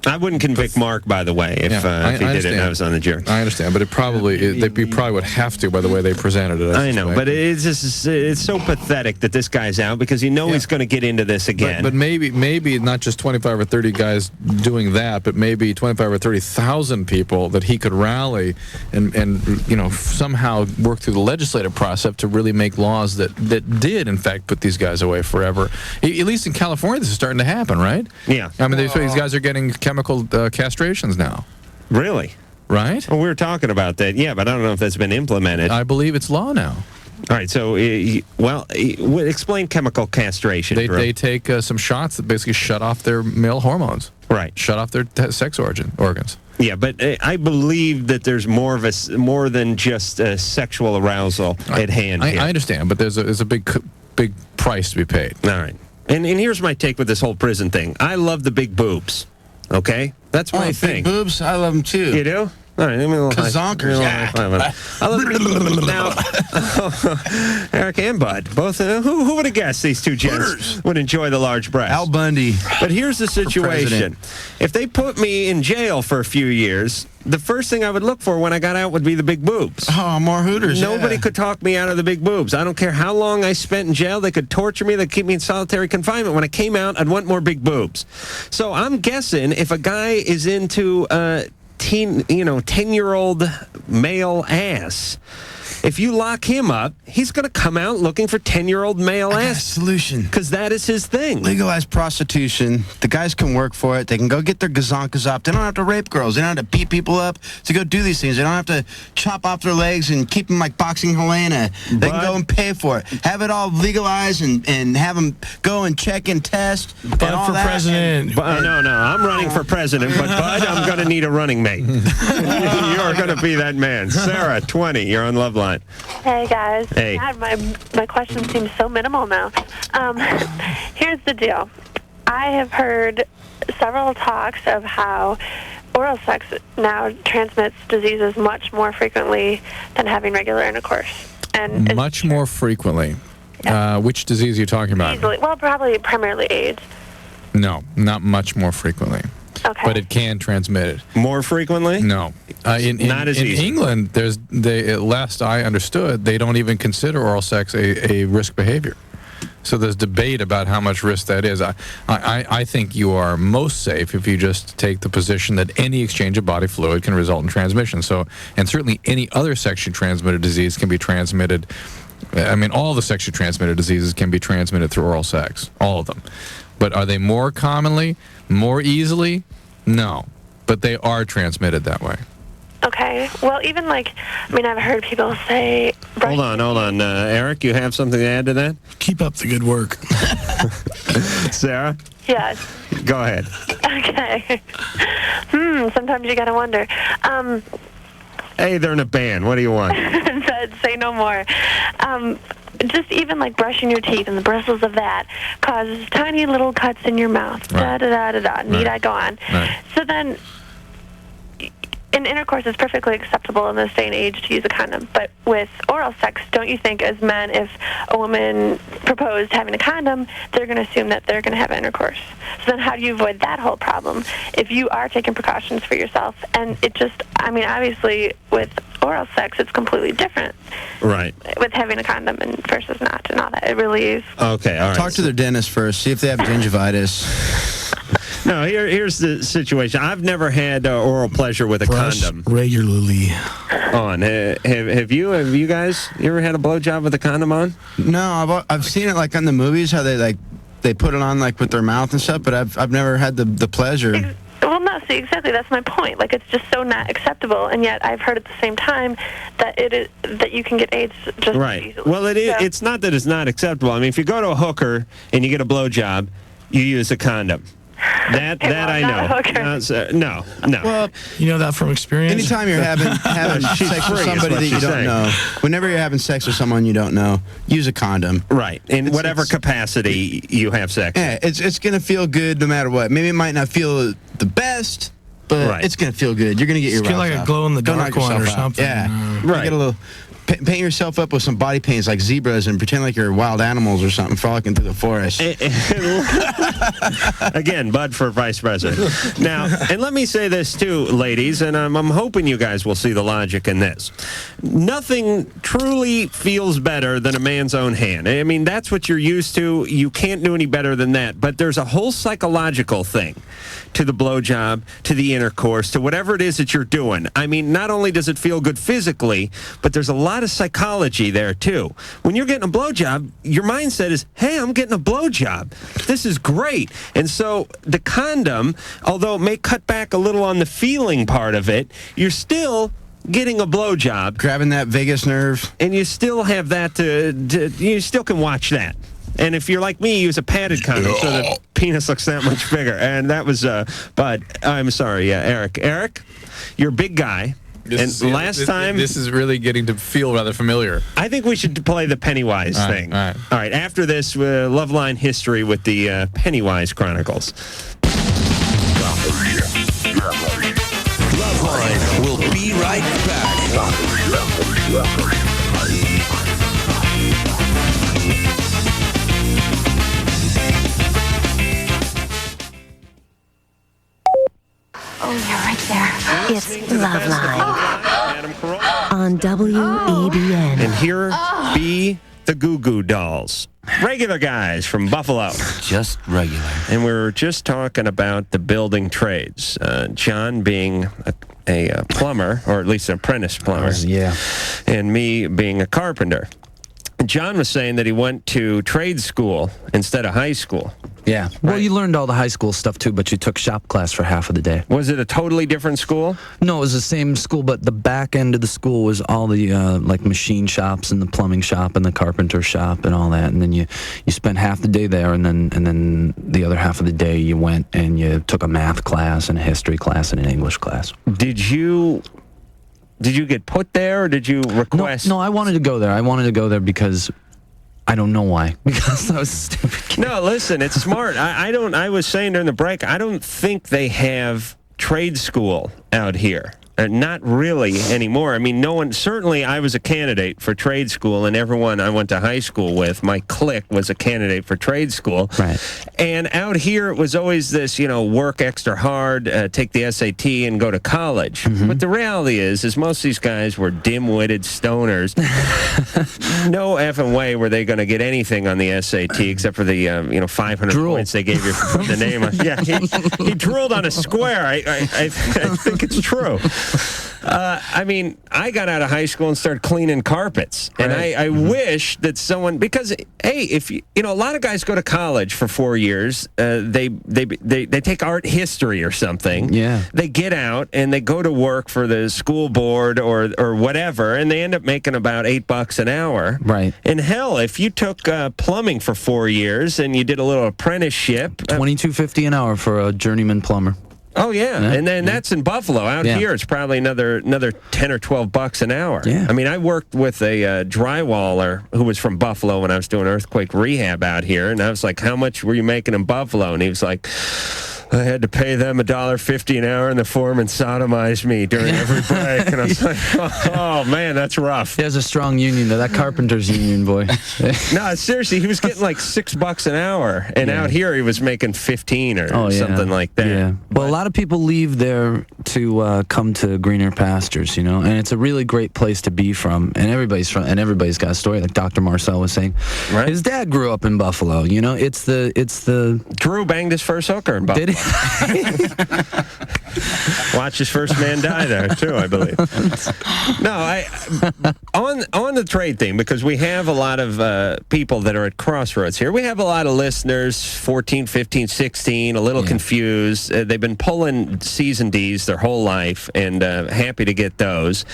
I wouldn't convict Mark, by the way, if he did it and I was on the jury. I understand, but you probably would have to by the way they presented it. I know, but it's so pathetic that this guy's out because he's going to get into this again. But maybe not just 25 or 30 guys doing that, but maybe 25 or 30,000 people that he could rally and somehow work through the legislative process to really make laws that did, in fact, put these guys away forever. At least in California, this is starting to happen, right? Yeah. I mean, these guys are getting chemical castrations now. Really? Right? Well, we were talking about that, yeah, but I don't know if that's been implemented. I believe it's law now. All right, so, explain chemical castration. They take some shots that basically shut off their male hormones. Right. Shut off their sex organs. Yeah, but I believe that there's more than just sexual arousal at hand here. I understand, but there's a big price to be paid. All right. And here's my take with this whole prison thing. I love the big boobs. Okay? That's my thing. Big boobs? I love them too. You do? All right. Let me Kazonkers. Now, Eric and Bud, both. Who would have guessed these two gents would enjoy the large breasts? Al Bundy. But here's the situation. If they put me in jail for a few years, the first thing I would look for when I got out would be the big boobs. Oh, more Hooters. Nobody could talk me out of the big boobs. I don't care how long I spent in jail. They could torture me. They'd keep me in solitary confinement. When I came out, I'd want more big boobs. So I'm guessing if a guy is into 10-year-old male ass, if you lock him up, he's going to come out looking for 10-year-old male ass. Solution. Because that is his thing. Legalize prostitution. The guys can work for it. They can go get their gazonkas up. They don't have to rape girls. They don't have to beat people up to go do these things. They don't have to chop off their legs and keep them like boxing Helena. They can go and pay for it. Have it all legalized and have them go and check and test. Bud for president. No, I'm running for president, but Bud, I'm going to need a running mate. You're going to be that man. Sarah, 20, you're on LoveLine. Hey, guys. Hey. God, my question seems so minimal now. Here's the deal. I have heard several talks of how oral sex now transmits diseases much more frequently than having regular intercourse. And much more frequently. Yeah. Which disease are you talking about? Easily. Well, probably primarily AIDS. No, not much more frequently. Okay. But it can transmit it. More frequently? No. Not as easy. In England, last I understood, they don't even consider oral sex a risk behavior. So there's debate about how much risk that is. I think you are most safe if you just take the position that any exchange of body fluid can result in transmission. So, and certainly any other sexually transmitted disease can be transmitted. I mean, all the sexually transmitted diseases can be transmitted through oral sex. All of them. But are they more commonly, more easily? No. But they are transmitted that way. Okay. Well, even I've heard people say... Hold on. Eric, you have something to add to that? Keep up the good work. Sarah? Yes. Go ahead. Okay. Sometimes you gotta wonder. Hey, they're in a band. What do you want? Say no more. Just even brushing your teeth and the bristles of that causes tiny little cuts in your mouth. Right. Da-da-da-da-da. Need I go on? Right. So then, in intercourse, it's perfectly acceptable in this day and age to use a condom. But with oral sex, don't you think as men, if a woman proposed having a condom, they're going to assume that they're going to have intercourse? So then how do you avoid that whole problem if you are taking precautions for yourself? And it just, obviously, with oral sex, it's completely different. Right. With having a condom versus not and all that. It really is. Okay, all right. Talk to their dentist first. See if they have gingivitis. No, here's the situation. I've never had oral pleasure with a condom. Regularly. Have you guys ever had a blowjob with a condom on? No, I've seen it on the movies how they put it on with their mouth and stuff, but I've never had the pleasure. Well, no, see, exactly, that's my point. It's just so not acceptable, and yet I've heard at the same time that that you can get AIDS just as easily. Well, it is. It's not that it's not acceptable. I mean, if you go to a hooker and you get a blowjob, you use a condom. That I know. No. Well, you know that from experience. Anytime you're having sex with somebody that you don't know, whenever you're having sex with someone you don't know, use a condom. Right. In whatever capacity you have sex. Yeah, it's gonna feel good no matter what. Maybe it might not feel the best, but it's gonna feel good. You're gonna get your. It's like a glow in the dark one or something. Yeah. Right. Get a little. paint yourself up with some body paints like zebras and pretend like you're wild animals or something frolicking through the forest. Again, Bud for vice president. Now, and let me say this too, ladies, and I'm hoping you guys will see the logic in this. Nothing truly feels better than a man's own hand. I mean, that's what you're used to. You can't do any better than that. But there's a whole psychological thing to the blowjob, to the intercourse, to whatever it is that you're doing. I mean, not only does it feel good physically, but there's a lot of psychology there too. When you're getting a blowjob, your mindset is, hey, I'm getting a blowjob. This is great. And so the condom, although it may cut back a little on the feeling part of it, you're still getting a blowjob. Grabbing that vagus nerve. And you still have that you still can watch that. And if you're like me, use a padded condom so the penis looks that much bigger. And that was, Bud, I'm sorry, Eric. Eric, you're a big guy. This is really getting to feel rather familiar. I think we should play the Pennywise thing. All right. After this, LoveLine history with the Pennywise Chronicles. LoveLine will be right back. Oh, you're right there. It's LoveLine on WEBN. And here be the Goo Goo Dolls. Regular guys from Buffalo. Just regular. And we were just talking about the building trades. John being a plumber, or at least an apprentice plumber. Yeah. And me being a carpenter. John was saying that he went to trade school instead of high school. Yeah. Well, you learned all the high school stuff, too, but you took shop class for half of the day. Was it a totally different school? No, it was the same school, but the back end of the school was all the, like, machine shops and the plumbing shop and the carpenter shop and all that. And then you spent half the day there, and then the other half of the day you went and you took a math class and a history class and an English class. Did you get put there, or did you request? No, I wanted to go there. I wanted to go there because I don't know why. Because I was a stupid kid. No, listen, it's smart. I was saying during the break, I don't think they have trade school out here. Not really anymore. I mean, certainly I was a candidate for trade school, and everyone I went to high school with, my clique, was a candidate for trade school. Right. And out here, it was always this, work extra hard, take the SAT, and go to college. Mm-hmm. But the reality is most of these guys were dim-witted stoners. No effing way were they going to get anything on the SAT except for the, 500 points they gave you for putting the name on. Yeah, he drooled on a square. I think it's true. I mean, I got out of high school and started cleaning carpets, and I wish that someone, because hey, if a lot of guys go to college for 4 years, they take art history or something. Yeah, they get out and they go to work for the school board or whatever, and they end up making about $8 an hour. Right. And hell, if you took plumbing for 4 years and you did a little apprenticeship, $22.50 an hour for a journeyman plumber. Oh, yeah. And then that's in Buffalo. Out here, it's probably another $10 or $12 an hour. Yeah. I mean, I worked with a drywaller who was from Buffalo when I was doing earthquake rehab out here, and I was like, how much were you making in Buffalo? And he was like, I had to pay them $1.50 an hour, and the foreman sodomized me during every break. And I was like, oh, man, that's rough. There's a strong union there. That carpenter's union, boy. No, seriously, he was getting like $6 an hour, and out here he was making 15 or something like that. Yeah. Well, a lot of people leave there to come to greener pastures, and it's a really great place to be from. And everybody's got a story, like Dr. Marcel was saying. Right. His dad grew up in Buffalo. It's the Drew banged his first hooker in Buffalo. Did he? Watch his first man die there too, I believe. No, on the trade thing, because we have a lot of people that are at crossroads here. We have a lot of listeners, 14, 15, 16, a little confused. They've been pulling season Ds their whole life, and happy to get those.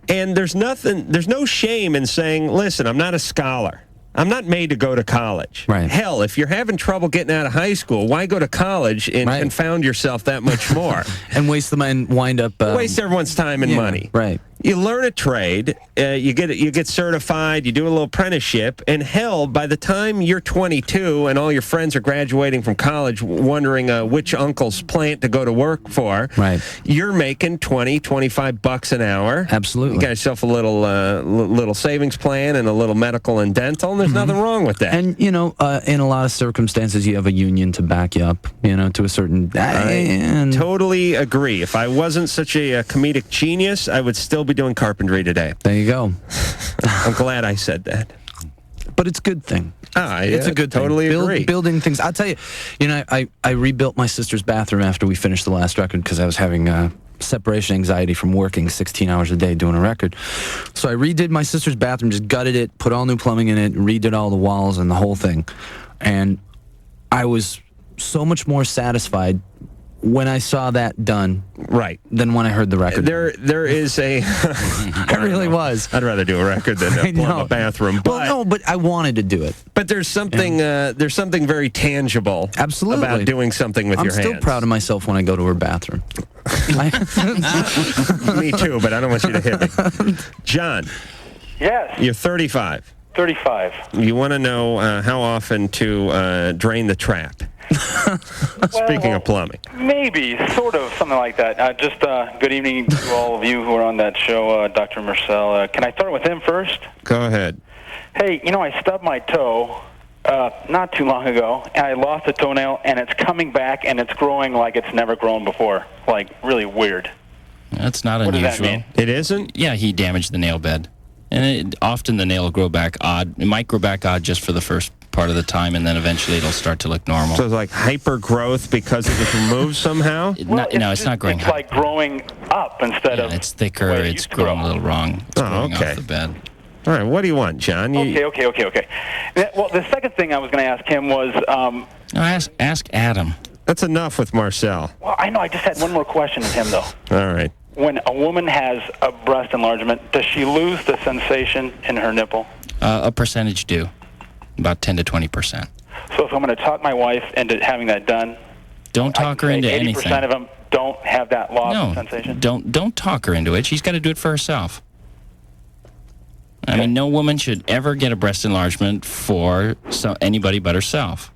And there's no shame in saying, listen, I'm not a scholar. I'm not made to go to college. Right. Hell, if you're having trouble getting out of high school, why go to college and confound yourself that much more? And waste them and wind up... waste everyone's time and money. Right. You learn a trade, you get certified, you do a little apprenticeship, and hell, by the time you're 22 and all your friends are graduating from college wondering which uncle's plant to go to work for, right, you're making $20-25 an hour. Absolutely. You got yourself a little savings plan and a little medical and dental, and there's nothing wrong with that. And, in a lot of circumstances, you have a union to back you up, to a certain... I totally agree. If I wasn't such a comedic genius, I would still be doing carpentry today. There you go. I'm glad I said that. But it's a good thing. It's a good totally thing. Agree. Building things. I'll tell you, I rebuilt my sister's bathroom after we finished the last record because I was having separation anxiety from working 16 hours a day doing a record. So I redid my sister's bathroom, just gutted it, put all new plumbing in it, redid all the walls and the whole thing. And I was so much more satisfied when I saw that done, right, than when I heard the record. There is a... I really was. I'd rather do a record than plumb a bathroom. But I wanted to do it. But there's something very tangible Absolutely. about doing something with your hands. I'm still proud of myself when I go to her bathroom. Me too, but I don't want you to hit me. John. Yes. You're 35. 35. You want to know how often to drain the trap. Speaking of plumbing. Maybe, sort of, something like that. Just good evening to all of you who are on that show, Dr. Marcel. Can I start with him first? Go ahead. Hey, I stubbed my toe not too long ago, and I lost a toenail, and it's coming back, and it's growing like it's never grown before. Like, really weird. That's not What unusual. does that mean? It isn't? Yeah, he damaged the nail bed. And often the nail will grow back odd. It might grow back odd just for the first part of the time, and then eventually it'll start to look normal. So it's like hyper growth because it was removed somehow? It's not growing. It's like growing up instead of... It's thicker. It's growing a little wrong. It's growing off the bed. All right, what do you want, John? Okay. Well, the second thing I was going to ask him was... ask Adam. That's enough with Marcel. Well, I know. I just had one more question with him, though. All right. When a woman has a breast enlargement, does she lose the sensation in her nipple? A percentage do. About 10 to 20%. So if I'm going to talk my wife into having that done... Don't talk her into anything. 80% of them don't have that loss of No, sensation? don't talk her into it. She's got to do it for herself. I mean, no woman should ever get a breast enlargement for anybody but herself.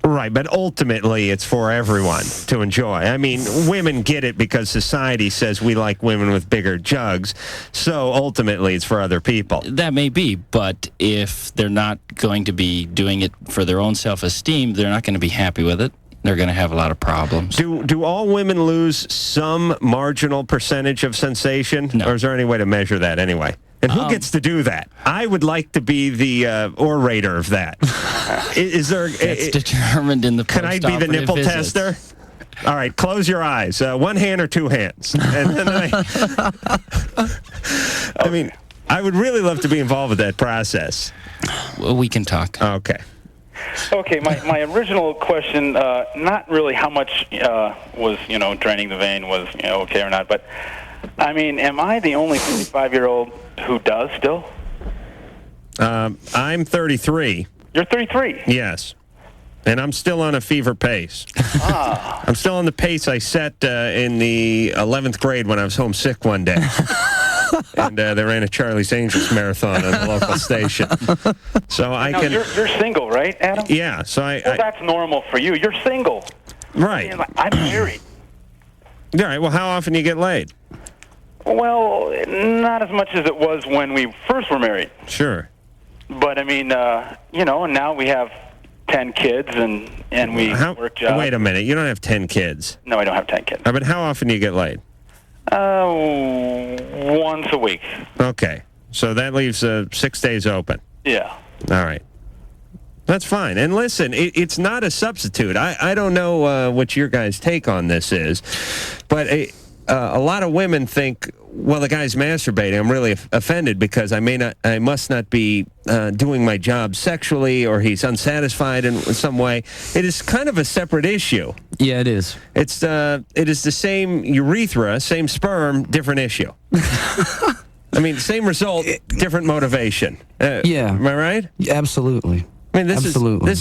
Right, but ultimately it's for everyone to enjoy. I mean, women get it because society says we like women with bigger jugs, so ultimately it's for other people. That may be, but if they're not going to be doing it for their own self-esteem, they're not going to be happy with it. They're going to have a lot of problems. Do all women lose some marginal percentage of sensation? No. Or is there any way to measure that anyway? And who gets to do that? I would like to be the orator of that. Is there? It's determined in the Can I be the nipple visits. tester? All right, close your eyes. One hand or two hands. And then I mean, I would really love to be involved with that process. Well, we can talk. Okay. Okay, my original question, not really how much was, draining the vein was, okay or not, but, I mean, am I the only 55-year-old who does still? I'm 33. You're 33? Yes. And I'm still on a fever pace. I'm still on the pace I set in the 11th grade when I was homesick one day. And they ran a Charlie's Angels marathon on the local station. So I can... You're single, right, Adam? Yeah, so Well, that's normal for you. You're single. Right. I mean, I'm married. All right, well, how often do you get laid? Well, not as much as it was when we first were married. Sure. But, I mean, and now we have 10 kids and we work jobs. Wait a minute, you don't have 10 kids? No, I don't have 10 kids. But how often do you get laid? Once a week. Okay, so that leaves 6 days open. Yeah. All right. That's fine. And listen, it's not a substitute. I don't know what your guys' take on this is, but a lot of women think, well, the guy's masturbating. I'm really offended because I must not be doing my job sexually, or he's unsatisfied in some way. It is kind of a separate issue. Yeah, it is. It is the same urethra, same sperm, different issue. I mean, same result, different motivation. Yeah. Am I right? Yeah, absolutely. I mean, Absolutely.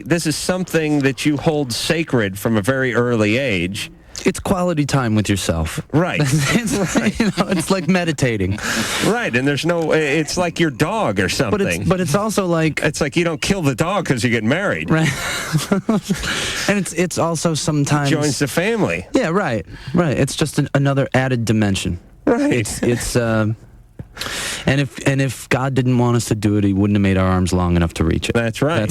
This is something that you hold sacred from a very early age. It's quality time with yourself. Right. It's like meditating. Right, and there's no. It's like your dog or something. But it's also like. It's like you don't kill the dog because you get married. Right. And it's also sometimes. Joins the family. Yeah, right. It's just another added dimension. Right. It's and if God didn't want us to do it, He wouldn't have made our arms long enough to reach it. That's right.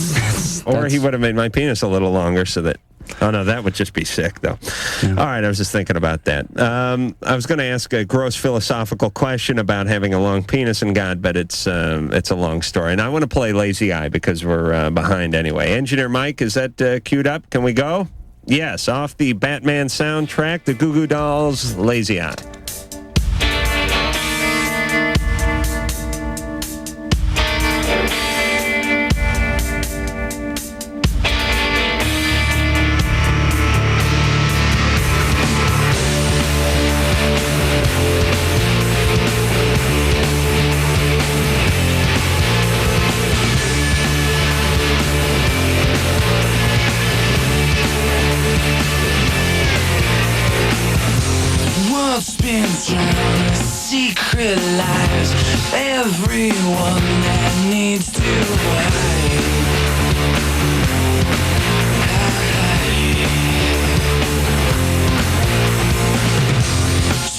Or He would have made my penis a little longer so that. Oh, no, that would just be sick, though. Yeah. All right, I was just thinking about that. I was going to ask a gross philosophical question about having a long penis and God, but it's a long story. And I want to play Lazy Eye because we're behind anyway. Engineer Mike, is that queued up? Can we go? Yes, off the Batman soundtrack, the Goo Goo Dolls, Lazy Eye. Secret lives, everyone that needs to hide.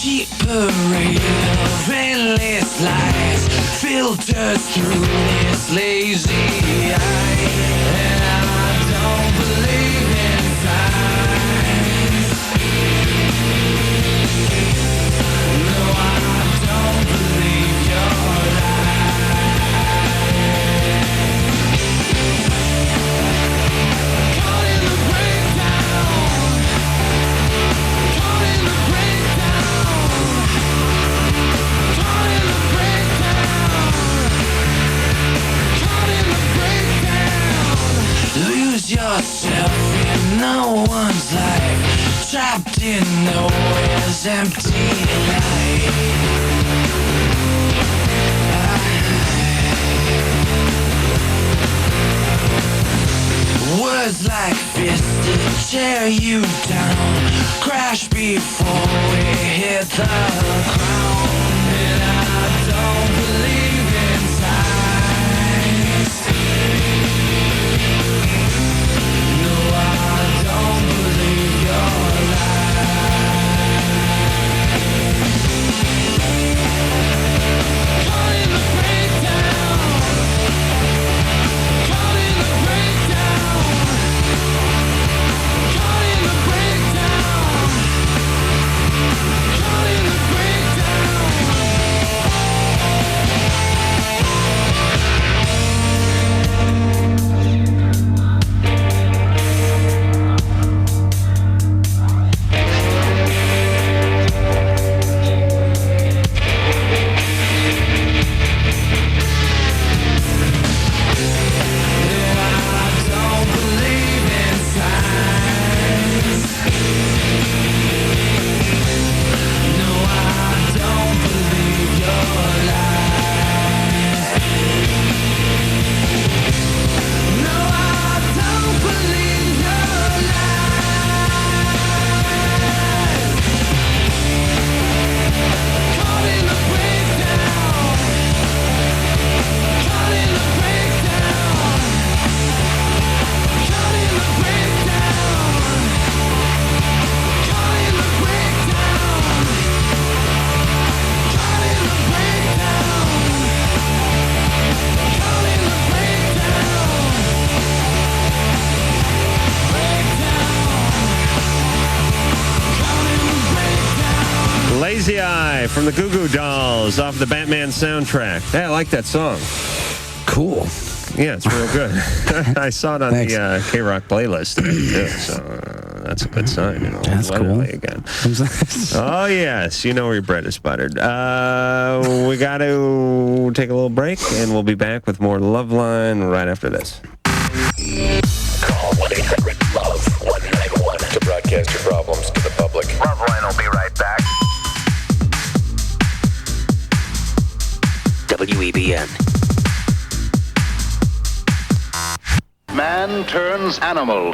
Cheap parade of endless lies filters through this lazy eye, and I don't believe in signs. No, I don't believe your caught in the breakdown, caught in the breakdown, caught in the breakdown, caught in the breakdown. Lose yourself in no one's life, trapped in nowhere's empty light. Words like fists to tear you down, crash before we hit the ground. And I don't believe in signs. No, I don't believe your caught in the breakdown, caught in the breakdown, caught in the breakdown, caught in the Lazy Eye from the Goo Goo Dolls off the Batman soundtrack. Hey, I like that song. Cool. Yeah, it's real good. I saw it on the K-Rock playlist too, so that's a good sign. You know, that's cool. Again. Oh, yes. You know where your bread is buttered. We got to take a little break, and we'll be back with more LoveLine right after this. Call 1-800-LOVE-191 to broadcast your problems to the public. LoveLine will be right back. WEBN. Man turns animal.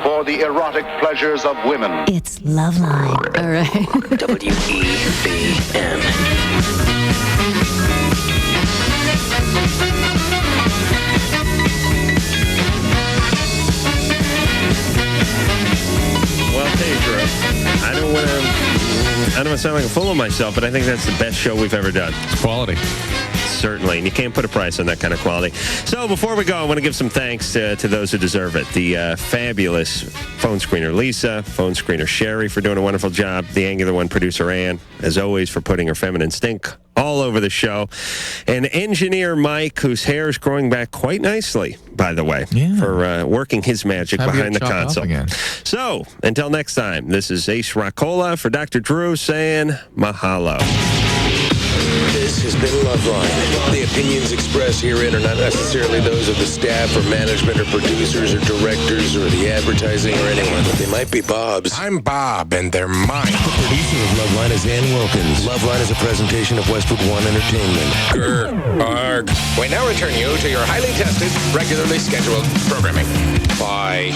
for the erotic pleasures of women. It's LoveLine. All right. WEBM. Well, Pedro, I don't want to sound like a fool of myself, but I think that's the best show we've ever done. It's quality. Certainly, and you can't put a price on that kind of quality. So before we go, I want to give some thanks to those who deserve it. The fabulous phone screener Lisa, phone screener Sherry for doing a wonderful job, the Angular One producer Ann, as always, for putting her feminine stink all over the show, and engineer Mike, whose hair is growing back quite nicely, by the way, for working his magic behind the console. So, until next time, this is Ace Rockola for Dr. Drew saying mahalo. This has been LoveLine. The opinions expressed herein are not necessarily those of the staff or management or producers or directors or the advertising or anyone. They might be Bob's. I'm Bob, and they're mine. The producer of LoveLine is Ann Wilkins. LoveLine is a presentation of Westwood One Entertainment. Arg. We now return you to your highly tested, regularly scheduled programming. Bye.